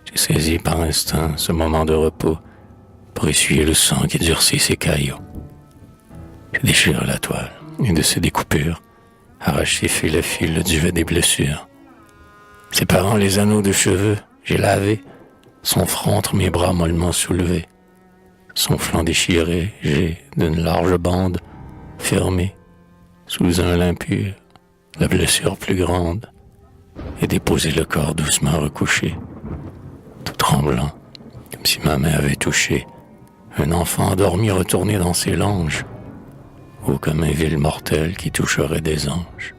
j'ai saisi par instinct ce moment de repos pour essuyer le sang qui durcit ses caillots. Je déchire la toile, et de ses découpures, arrache fil à fil le duvet des blessures. Séparant les anneaux de cheveux, j'ai lavé son front entre mes bras mollement soulevés. Son flanc déchiré, j'ai, d'une large bande, fermé, sous un lin pur, la blessure plus grande, et déposé le corps doucement recouché, tout tremblant, comme si ma main avait touché un enfant endormi retourné dans ses langes, ou comme un vil mortel qui toucherait des anges.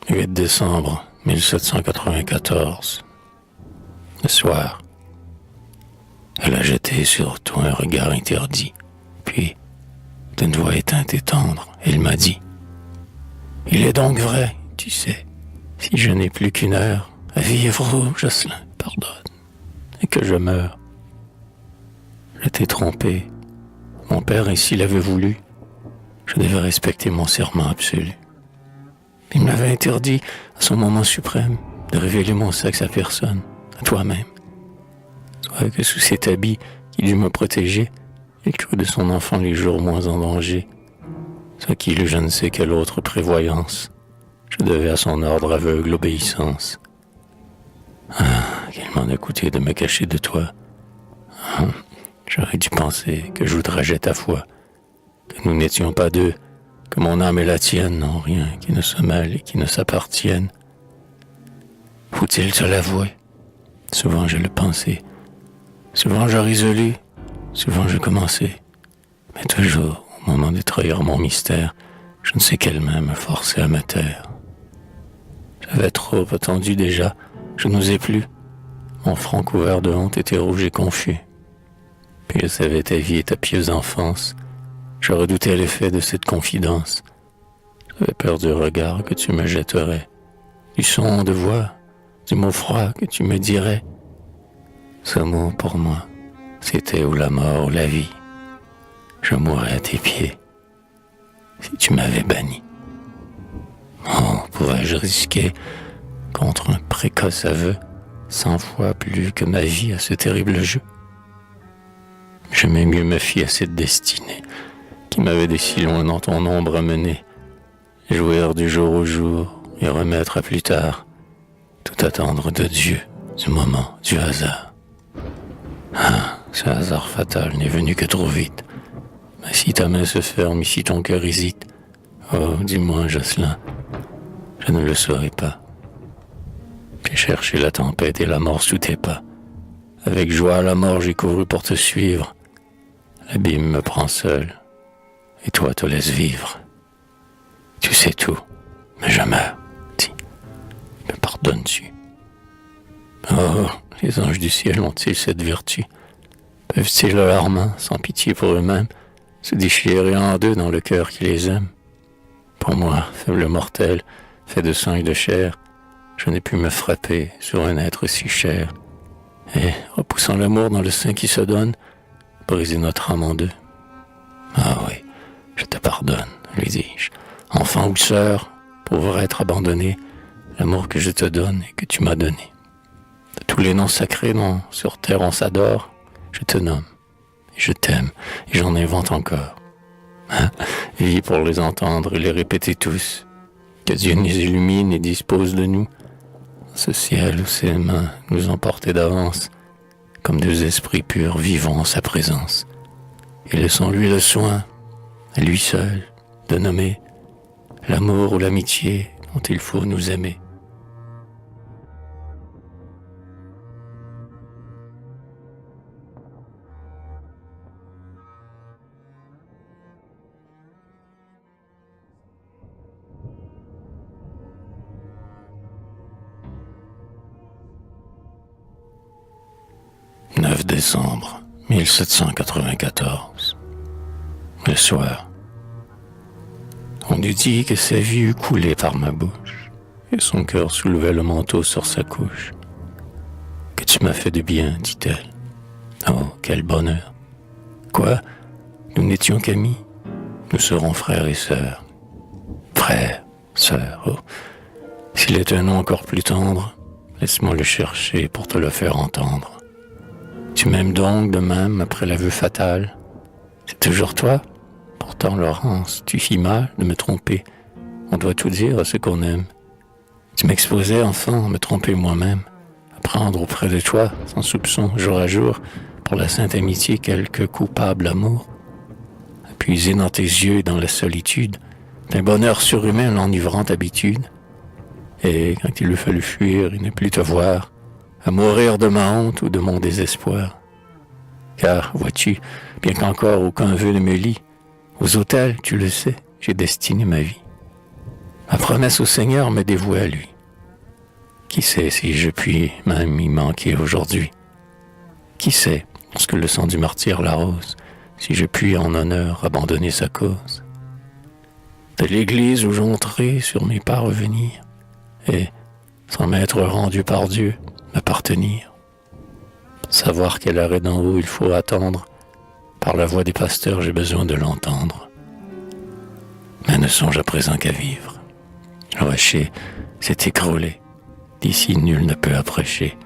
Le 8 décembre 1794. Le soir, elle a jeté sur toi un regard interdit, puis, d'une voix éteinte et tendre, elle m'a dit « Il est donc vrai, tu sais, si je n'ai plus qu'une heure à vivre, oh, Jocelyn, pardonne, et que je meure. Je t'ai trompé, mon père ainsi l'avait voulu, Je devais respecter mon serment absolu. Il m'avait interdit, à son moment suprême, de révéler mon sexe à personne, à toi-même. Soit que sous cet habit qui dut me protéger, il crut de son enfant les jours moins en danger, soit qu'il eut je ne sais quelle autre prévoyance. Je devais à son ordre aveugle obéissance. Ah, qu'il m'en a coûté de me cacher de toi. Ah, j'aurais dû penser que j'outrageais ta foi, que nous n'étions pas deux, que mon âme et la tienne n'ont rien qui ne se mêle et qui ne s'appartienne. Faut-il te l'avouer? Souvent je le pensais, souvent je résolu, souvent je commençais, mais toujours, au moment de trahir mon mystère, je ne sais quelle main me forçait à me taire. J'avais trop attendu déjà, je n'osais plus. Mon front couvert de honte était rouge et confus. Puis je savais ta vie et ta pieuse enfance. Je redoutais l'effet de cette confidence. J'avais peur du regard que tu me jetterais, du son de voix, du mot froid que tu me dirais. Ce mot pour moi, c'était ou la mort ou la vie. Je mourrais à tes pieds si tu m'avais banni. Oh, pourrais-je risquer, contre un précoce aveu, 100 fois plus que ma vie à ce terrible jeu? J'aimais mieux me fier à cette destinée qui m'avait de si loin dans ton ombre amené, jouir du jour au jour et remettre à plus tard, tout attendre de Dieu, du moment, du hasard. Ah, ce hasard fatal n'est venu que trop vite. Mais si ta main se ferme, si ton cœur hésite, oh, dis-moi, Jocelyn, je ne le saurais pas. J'ai cherché la tempête et la mort sous tes pas. Avec joie à la mort, j'ai couru pour te suivre. L'abîme me prend seul, et toi te laisse vivre. Tu sais tout, mais je meurs. Dis, me pardonnes-tu? Oh, les anges du ciel ont-ils cette vertu? Peuvent-ils leurs mains, sans pitié pour eux-mêmes, se déchirer en deux dans le cœur qui les aime? Pour moi, faible mortel, fait de sang et de chair, je n'ai pu me frapper sur un être si cher, et, repoussant l'amour dans le sein qui se donne, briser notre âme en deux. Ah oui, je te pardonne, lui dis-je, enfant ou sœur, pauvre être abandonné, l'amour que je te donne et que tu m'as donné. De tous les noms sacrés dont sur terre on s'adore, je te nomme, et je t'aime, et j'en invente encore. Vis pour les entendre et les répéter tous, que Dieu nous illumine et dispose de nous, ce ciel où ses mains nous ont portés d'avance, comme deux esprits purs vivant en sa présence. Et laissons-lui le soin, à lui seul, de nommer l'amour ou l'amitié dont il faut nous aimer. « 9 décembre 1794. Le soir. On eût dit que sa vie eût coulé par ma bouche, et son cœur soulevait le manteau sur sa couche. « Que tu m'as fait de bien, dit-elle. Oh, quel bonheur! Quoi? Nous n'étions qu'amis? Nous serons frères et sœurs. Frères, sœurs, oh! S'il est un nom encore plus tendre, laisse-moi le chercher pour te le faire entendre. Tu m'aimes donc de même après l'aveu fatal? C'est toujours toi? Pourtant, Laurence, tu fis mal de me tromper. On doit tout dire à ce qu'on aime. Tu m'exposais, enfant, à me tromper moi-même, à prendre auprès de toi, sans soupçon, jour à jour, pour la sainte amitié, quelque coupable amour. À puiser dans tes yeux et dans la solitude, d'un bonheur surhumain l'enivrante habitude. Et quand il eût fallu fuir et ne plus te voir, à mourir de ma honte ou de mon désespoir. Car, vois-tu, bien qu'encore aucun vœu ne me lie, aux autels, tu le sais, j'ai destiné ma vie. Ma promesse au Seigneur me dévouait à lui. Qui sait si je puis même y manquer aujourd'hui? Qui sait, lorsque le sang du martyr l'arrose, si je puis en honneur abandonner sa cause? De l'église où j'entrais sur mes pas revenir, et, sans m'être rendu par Dieu, m'appartenir. Savoir quel arrêt d'en haut il faut attendre, par la voix des pasteurs j'ai besoin de l'entendre. mais ne songe à présent qu'à vivre. Le rocher s'est écroulé, d'ici nul ne peut approcher,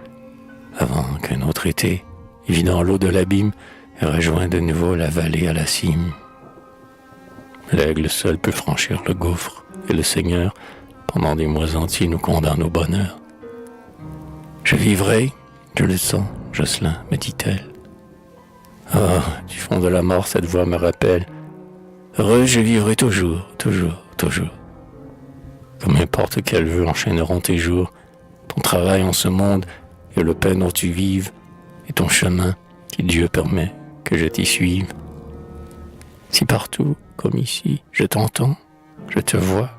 avant qu'un autre été, vidant l'eau de l'abîme, ait rejoint de nouveau la vallée à la cime. L'aigle seul peut franchir le gouffre, et le Seigneur, pendant des mois entiers, nous condamne au bonheur. Je vivrai, je le sens, Jocelyn, me dit-elle. Ah, du fond de la mort, cette voix me rappelle. Heureux, je vivrai toujours, toujours, toujours. Comme n'importe quel vœu enchaîneront tes jours, ton travail en ce monde et le pain dont tu vives, et ton chemin qui Dieu permet que je t'y suive. Si partout, comme ici, je t'entends, je te vois,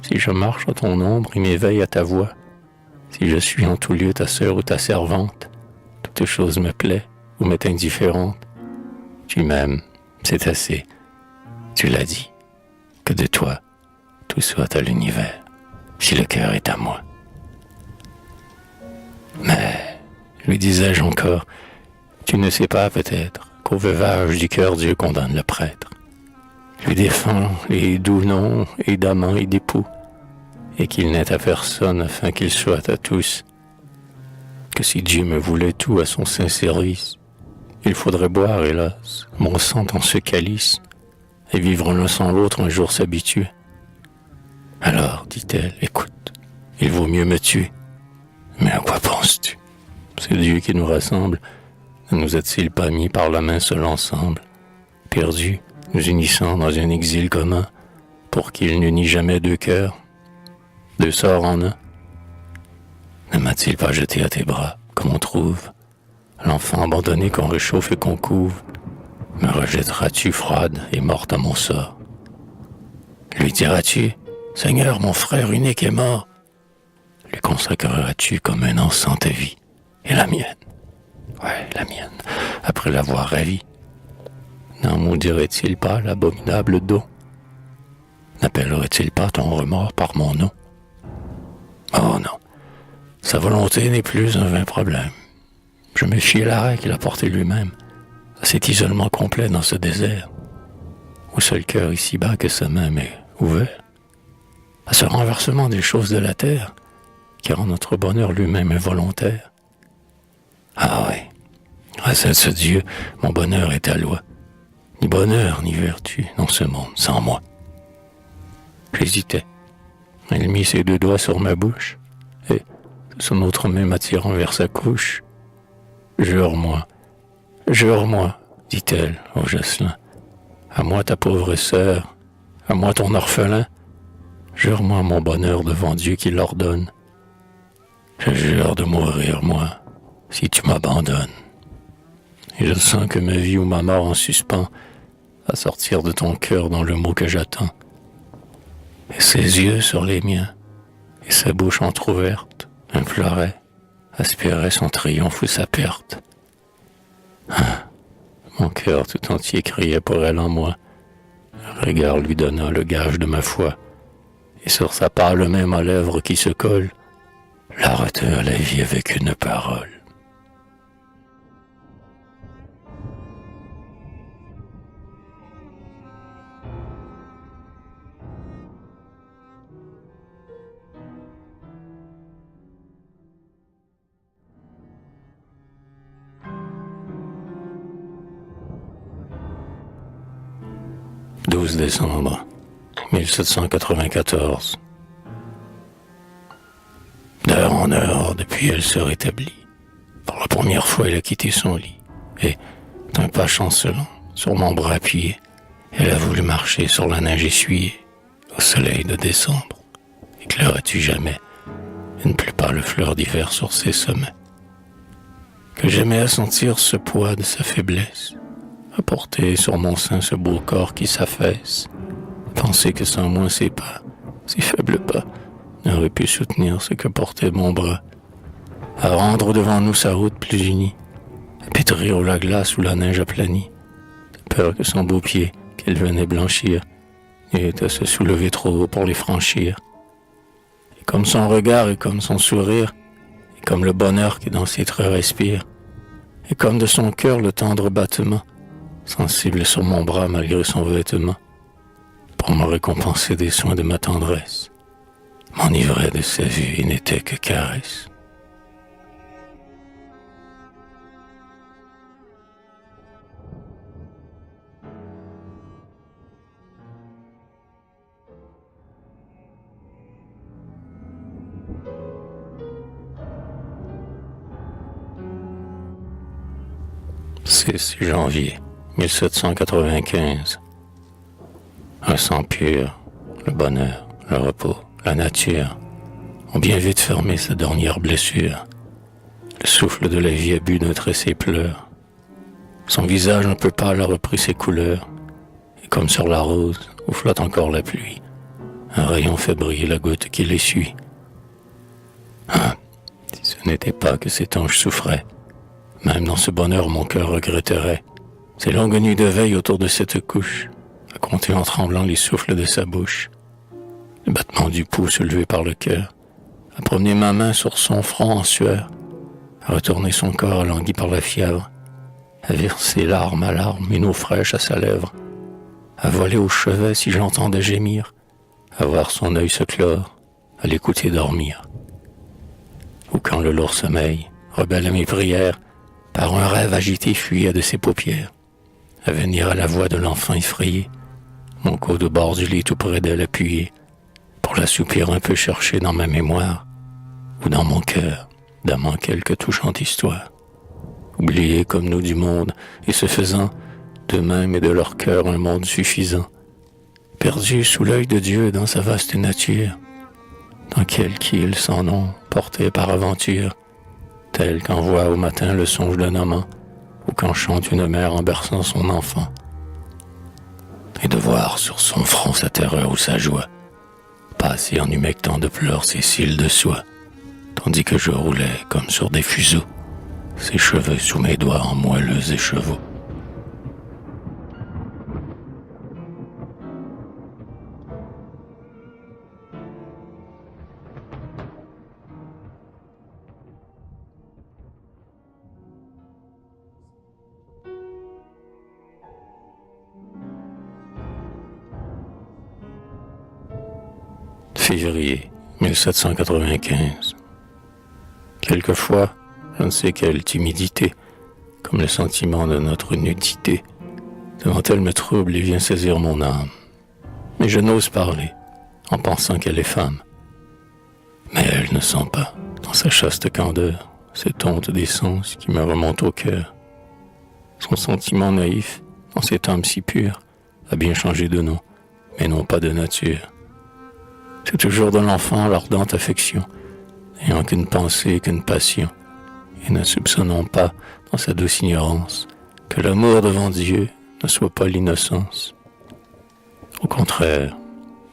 si je marche à ton ombre et m'éveille à ta voix, si je suis en tout lieu ta sœur ou ta servante, toute chose me plaît ou m'est indifférente. Tu m'aimes, c'est assez, tu l'as dit, que de toi, tout soit à l'univers, si le cœur est à moi. Mais, lui disais-je encore, tu ne sais pas peut-être qu'au veuvage du cœur Dieu condamne le prêtre. Lui défend les doux noms et d'amants et d'époux, et qu'il n'est à personne afin qu'il soit à tous. Que si Dieu me voulait tout à son saint service, il faudrait boire, hélas, mon sang dans ce calice, et vivre l'un sans l'autre un jour s'habituer. Alors, dit-elle, écoute, il vaut mieux me tuer. Mais à quoi penses-tu? C'est Dieu qui nous rassemble. Ne nous a-t-il pas mis par la main seul ensemble, perdus, nous unissant dans un exil commun, pour qu'il n'unit jamais deux cœurs, deux sorts en un? Ne m'a-t-il pas jeté à tes bras, comme on trouve l'enfant abandonné qu'on réchauffe et qu'on couve? Me rejetteras-tu froide et morte à mon sort? Lui diras-tu, Seigneur, mon frère unique est mort? Lui consacreras-tu comme un encens ta vie et la mienne? Ouais, la mienne, après l'avoir ravie. N'en maudirait-il pas l'abominable don? N'appellerait-il pas ton remords par mon nom? Oh non, sa volonté n'est plus un vain problème. Je me fie à l'arrêt qu'il a porté lui-même, à cet isolement complet dans ce désert, au seul cœur ici-bas que sa main m'est ouvert, à ce renversement des choses de la terre, qui rend notre bonheur lui-même involontaire. Ah oui, grâce à ce Dieu, mon bonheur est à loi. Ni bonheur, ni vertu dans ce monde, sans moi. J'hésitais. Il mit ses deux doigts sur ma bouche, et, son autre main m'attirant vers sa couche, « Jure-moi, dit-elle au Jocelyn, à moi ta pauvre sœur, à moi ton orphelin, jure-moi mon bonheur devant Dieu qui l'ordonne. Je jure de mourir, moi, si tu m'abandonnes. Et je sens que ma vie ou ma mort en suspens à sortir de ton cœur dans le mot que j'attends. Et ses yeux sur les miens, et sa bouche entr'ouverte, implorait, aspirait son triomphe ou sa perte. Ah, mon cœur tout entier criait pour elle en moi. Un regard lui donna le gage de ma foi, et sur sa pâle main à lèvres qui se colle, la retint à la vie avec une parole. « 12 décembre 1794. D'heure en heure, depuis elle se rétablit. Pour la première fois, elle a quitté son lit, et, d'un pas chancelant, sur mon bras appuyé, elle a voulu marcher sur la neige essuyée, au soleil de décembre. Éclairas-tu jamais une plus pâle fleur d'hiver sur ses sommets? Que j'aimais à sentir ce poids de sa faiblesse, à porter sur mon sein ce beau corps qui s'affaisse, penser que sans moi ses pas, ses faibles pas, n'auraient pu soutenir ce que portait mon bras, à rendre devant nous sa route plus unie, à pétrir la glace ou la neige aplanie, de peur que son beau pied, qu'elle venait blanchir, ait à se soulever trop haut pour les franchir. Et comme son regard et comme son sourire, et comme le bonheur qui dans ses traits respire, et comme de son cœur le tendre battement, sensible sur mon bras malgré son vêtement, pour me récompenser des soins de ma tendresse, m'enivrait de sa vue et n'était que caresse. « 6 janvier 1795. Un sang pur, le bonheur, le repos, la nature ont bien vite fermé sa dernière blessure. Le souffle de la vie a bu d'un trait ses pleurs. Son visage un peu pâle a repris ses couleurs, et comme sur la rose où flotte encore la pluie, un rayon fait briller la goutte qui l'essuie. Ah, si ce n'était pas que cet ange souffrait, même dans ce bonheur mon cœur regretterait ces longues nuits de veille autour de cette couche, à compter en tremblant les souffles de sa bouche, le battement du pouls soulevé par le cœur, à promener ma main sur son front en sueur, à retourner son corps alangui par la fièvre, à verser larme à larme une eau fraîche à sa lèvre, à voler au chevet si j'entendais gémir, à voir son œil se clore, à l'écouter dormir. Ou quand le lourd sommeil, rebelle à mes prières, par un rêve agité fuyait de ses paupières, à venir à la voix de l'enfant effrayé, mon coude au bord du lit tout près d'elle appuyé, pour l'assoupir un peu chercher dans ma mémoire, ou dans mon cœur, damant quelque touchante histoire. Oubliés comme nous du monde, et se faisant, d'eux-mêmes et de leur cœur un monde suffisant, perdus sous l'œil de Dieu dans sa vaste nature, dans quelque île sans nom, portée par aventure, tel qu'envoie au matin le songe d'un amant, ou quand chante une mère en berçant son enfant, et de voir sur son front sa terreur ou sa joie, passer en humectant de pleurs ses cils de soie, tandis que je roulais comme sur des fuseaux, ses cheveux sous mes doigts en moelleux écheveaux. Février 1795. Quelquefois, je ne sais quelle timidité, comme le sentiment de notre nudité, devant elle me trouble et vient saisir mon âme. Mais je n'ose parler, en pensant qu'elle est femme. Mais elle ne sent pas, dans sa chaste candeur, cette honte des sens qui me remonte au cœur. Son sentiment naïf, dans cette âme si pure, a bien changé de nom, mais non pas de nature. C'est toujours de l'enfant l'ardente affection, n'ayant qu'une pensée, qu'une passion, et ne soupçonnons pas, dans sa douce ignorance, que l'amour devant Dieu ne soit pas l'innocence. Au contraire,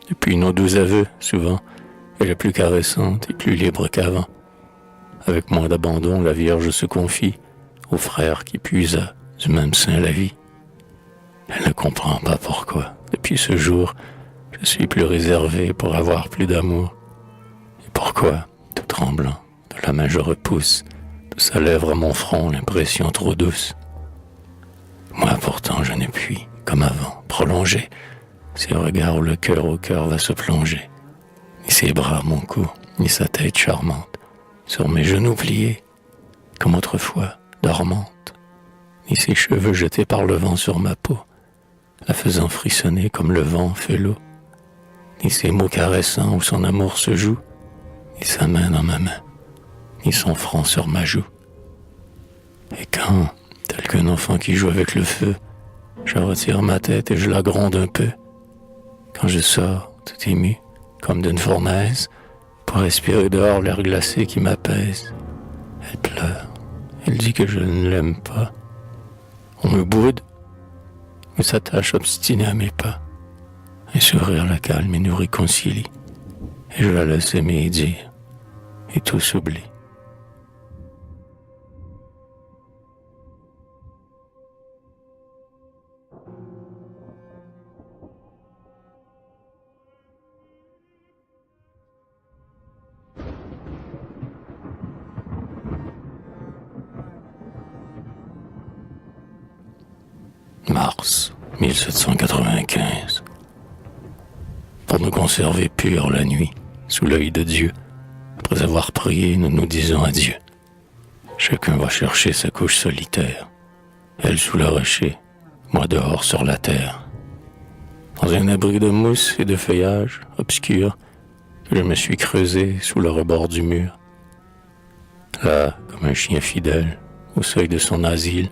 depuis nos doux aveux, souvent, elle est plus caressante et plus libre qu'avant. Avec moins d'abandon, la Vierge se confie au frère qui puisa du même sein la vie. Elle ne comprend pas pourquoi, depuis ce jour, je suis plus réservé pour avoir plus d'amour. Et pourquoi, tout tremblant, de la main je repousse de sa lèvre à mon front l'impression trop douce. Moi pourtant je ne puis, comme avant, prolonger ces regards où le cœur au cœur va se plonger. Ni ses bras, mon cou, ni sa tête charmante, sur mes genoux pliés, comme autrefois, dormante, ni ses cheveux jetés par le vent sur ma peau, la faisant frissonner comme le vent fait l'eau, ni ses mots caressants où son amour se joue, ni sa main dans ma main, ni son front sur ma joue. Et quand, tel qu'un enfant qui joue avec le feu, je retire ma tête et je la gronde un peu, quand je sors, tout ému, comme d'une fournaise, pour respirer dehors l'air glacé qui m'apaise, elle pleure, elle dit que je ne l'aime pas. On me boude, mais s'attache obstiné à mes pas. Un sourire la calme et nous réconcilie, et je la laisse aimer et dire, et tout s'oublie. Mars 1795. nous conserver purs la nuit, sous l'œil de Dieu. Après avoir prié, nous nous disons adieu. Chacun va chercher sa couche solitaire, elle sous le rocher, moi dehors sur la terre. Dans un abri de mousse et de feuillage obscur, que je me suis creusé sous le rebord du mur. Là, comme un chien fidèle, au seuil de son asile,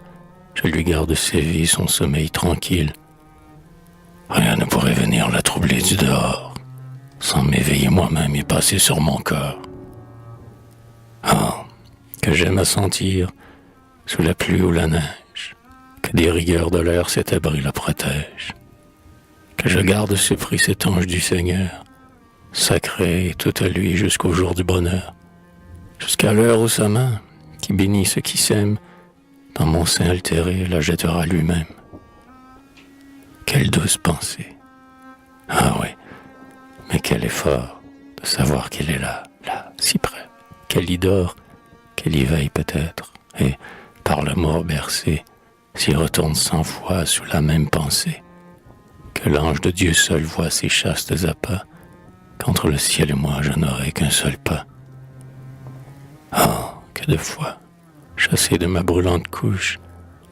je lui garde sévi son sommeil tranquille. Rien ne pourrait venir la troubler du dehors, sans m'éveiller moi-même et passer sur mon corps. Ah, que j'aime à sentir, sous la pluie ou la neige, que des rigueurs de l'air cet abri la protègent. Que je garde ce prix cet ange du Seigneur, sacré et tout à lui jusqu'au jour du bonheur, jusqu'à l'heure où sa main, qui bénit ceux qui s'aiment, dans mon sein altéré la jettera lui-même. Quelle douce pensée. Ah oui, mais quel effort de savoir qu'elle est là, si près, qu'elle y dort, qu'elle y veille peut-être, et, par l'amour bercé, s'y retourne 100 fois sous la même pensée, que l'ange de Dieu seul voit ses chastes appâts, qu'entre le ciel et moi je n'aurai qu'un seul pas. Ah, que de fois, chassé de ma brûlante couche,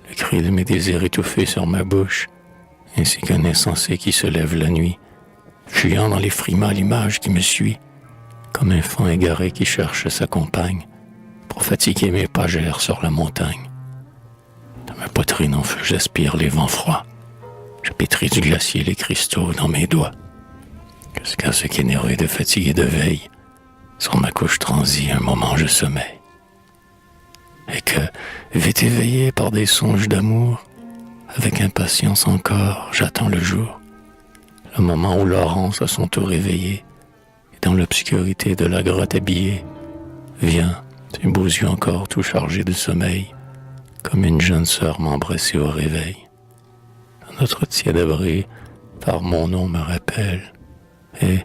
le cri de mes désirs étouffés sur ma bouche, ainsi qu'un insensé qui se lève la nuit, fuyant dans les frimas l'image qui me suit, comme un fan égaré qui cherche sa compagne, pour fatiguer mes pagères sur la montagne. De ma poitrine en feu j'aspire les vents froids, je pétris du glacier les cristaux dans mes doigts, jusqu'à ce qu'énervé de fatigue et de veille, sur ma couche transie un moment je sommeille. Et que, vite éveillé par des songes d'amour, avec impatience encore, j'attends le jour, le moment où Laurence à son tour éveillée, et dans l'obscurité de la grotte habillée, vient, ses beaux yeux encore tout chargés de sommeil, comme une jeune sœur m'embrasser au réveil. Notre tiède abri, par mon nom me rappelle, et,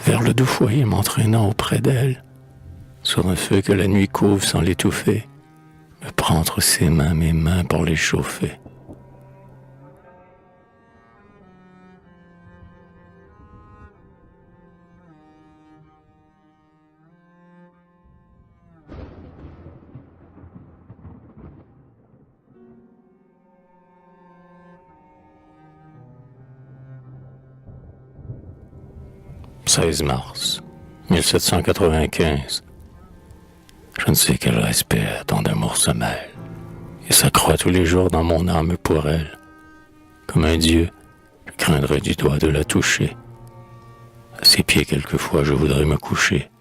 vers le doux foyer m'entraînant auprès d'elle, sur un feu que la nuit couvre sans l'étouffer, me prend entre ses mains mes mains pour les chauffer. « 16 mars 1795. Je ne sais quel respect à tant d'amour se mêle, et s'accroît tous les jours dans mon âme pour elle. Comme un dieu, je craindrais du doigt de la toucher. À ses pieds quelquefois je voudrais me coucher,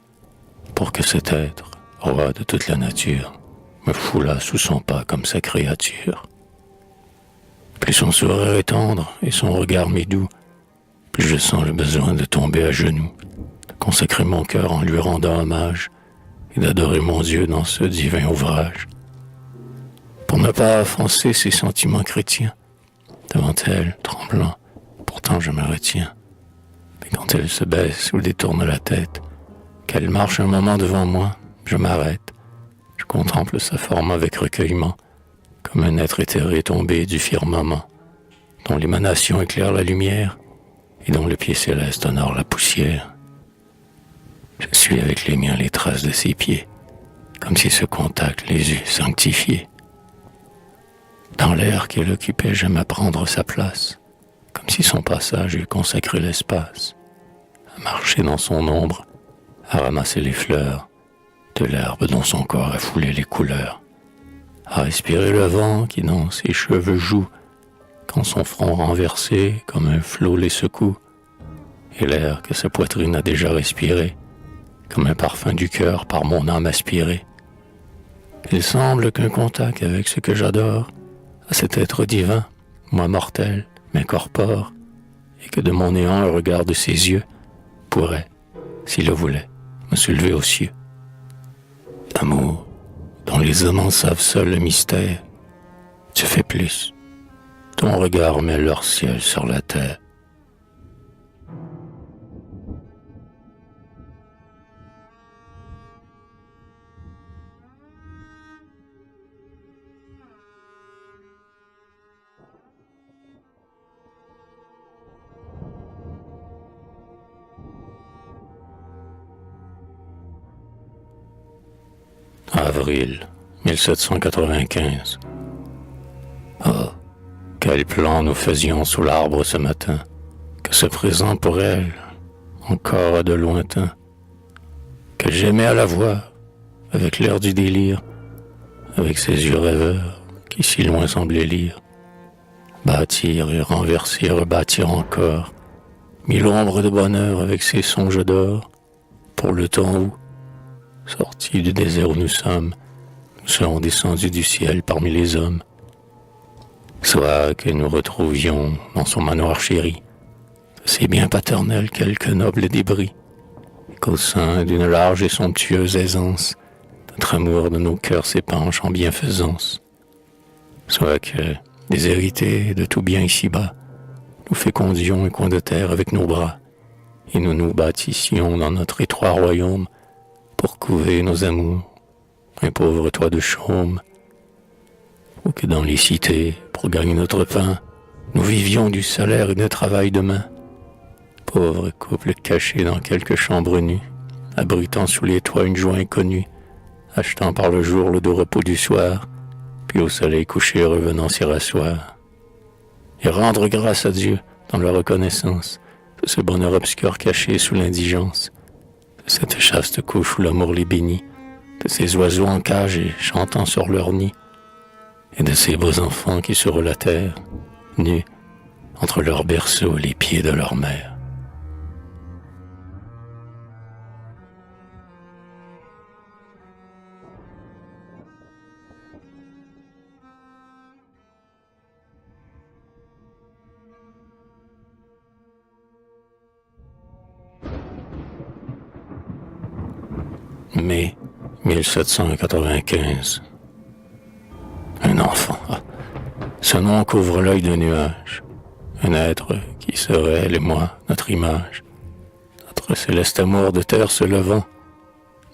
pour que cet être, roi de toute la nature, me foulât sous son pas comme sa créature. Plus son sourire est tendre et son regard m'est doux, plus je sens le besoin de tomber à genoux, de consacrer mon cœur en lui rendant hommage et d'adorer mon Dieu dans ce divin ouvrage. Pour ne pas offenser ses sentiments chrétiens, devant elle, tremblant, pourtant je me retiens. Mais quand elle se baisse ou détourne la tête, qu'elle marche un moment devant moi, je m'arrête. Je contemple sa forme avec recueillement, comme un être éthéré tombé du firmament, dont l'émanation éclaire la lumière et dont le pied céleste honore la poussière. Je suis avec les miens les traces de ses pieds, comme si ce contact les eût sanctifiés. Dans l'air qu'elle occupait, j'aime à prendre sa place, comme si son passage eût consacré l'espace, à marcher dans son ombre, à ramasser les fleurs, de l'herbe dont son corps a foulé les couleurs, à respirer le vent qui dans ses cheveux joue, quand son front renversé comme un flot les secoue, et l'air que sa poitrine a déjà respiré, comme un parfum du cœur par mon âme aspiré. Il semble qu'un contact avec ce que j'adore, à cet être divin, moi mortel, m'incorpore, et que de mon néant un regard de ses yeux pourrait, s'il le voulait, me soulever aux cieux. Amour, dont les hommes en savent seuls le mystère, tu fais plus. Ton regard met leur ciel sur la terre. Avril 1795. Oh, quel plan nous faisions sous l'arbre ce matin, que ce présent pour elle, encore de lointain, que j'aimais à la voir, avec l'air du délire, avec ses yeux rêveurs, qui si loin semblaient lire. Bâtir et renverser, rebâtir encore, mille ombres de bonheur avec ses songes d'or, pour le temps où, sortis du désert où nous sommes descendus du ciel parmi les hommes. Soit que nous retrouvions dans son manoir chéri, de ses biens paternels quelques nobles débris, et qu'au sein d'une large et somptueuse aisance, notre amour de nos cœurs s'épanche en bienfaisance. Soit que, déshérités de tout bien ici-bas, nous fécondions un coin de terre avec nos bras, et nous nous bâtissions dans notre étroit royaume pour couver nos amours, un pauvre toit de chaume, ou que dans les cités, pour gagner notre pain, nous vivions du salaire et du travail de main. Pauvre couple caché dans quelque chambre nue, abritant sous les toits une joie inconnue, achetant par le jour le doux repos du soir, puis au soleil couché revenant s'y rasseoir. Et rendre grâce à Dieu dans la reconnaissance de ce bonheur obscur caché sous l'indigence, de cette chaste couche où l'amour les bénit, de ces oiseaux en cage et chantant sur leur nid, et de ces beaux enfants qui sur la terre, nus, entre leurs berceaux et les pieds de leur mère. Mai 1795. Un enfant. Ce nom couvre l'œil d'un nuage. Un être qui serait, elle et moi, notre image. Notre céleste amour de terre se levant.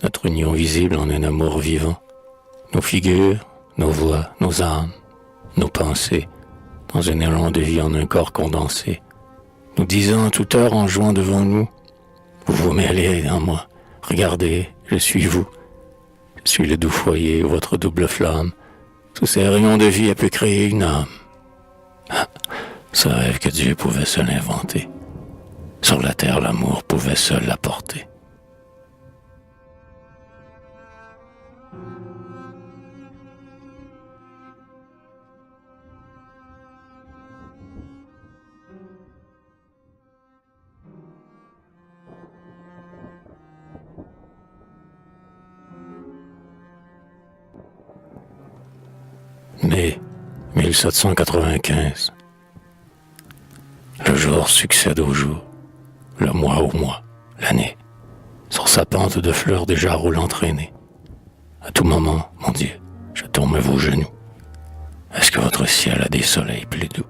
Notre union visible en un amour vivant. Nos figures, nos voix, nos âmes, nos pensées, dans un élan de vie en un corps condensé. Nous disant à toute heure en jouant devant nous, vous vous mêlez en moi. Regardez, je suis vous. Je suis le doux foyer, votre double flamme. Sous ces rayons de vie a pu créer une âme. Ce rêve que Dieu pouvait seul inventer. Sur la terre, l'amour pouvait seul l'apporter. Mai 1795. Le jour succède au jour, le mois au mois, l'année, sur sa pente de fleurs déjà roule entraînée. À tout moment, mon Dieu, je tombe à vos genoux. Est-ce que votre ciel a des soleils plus doux?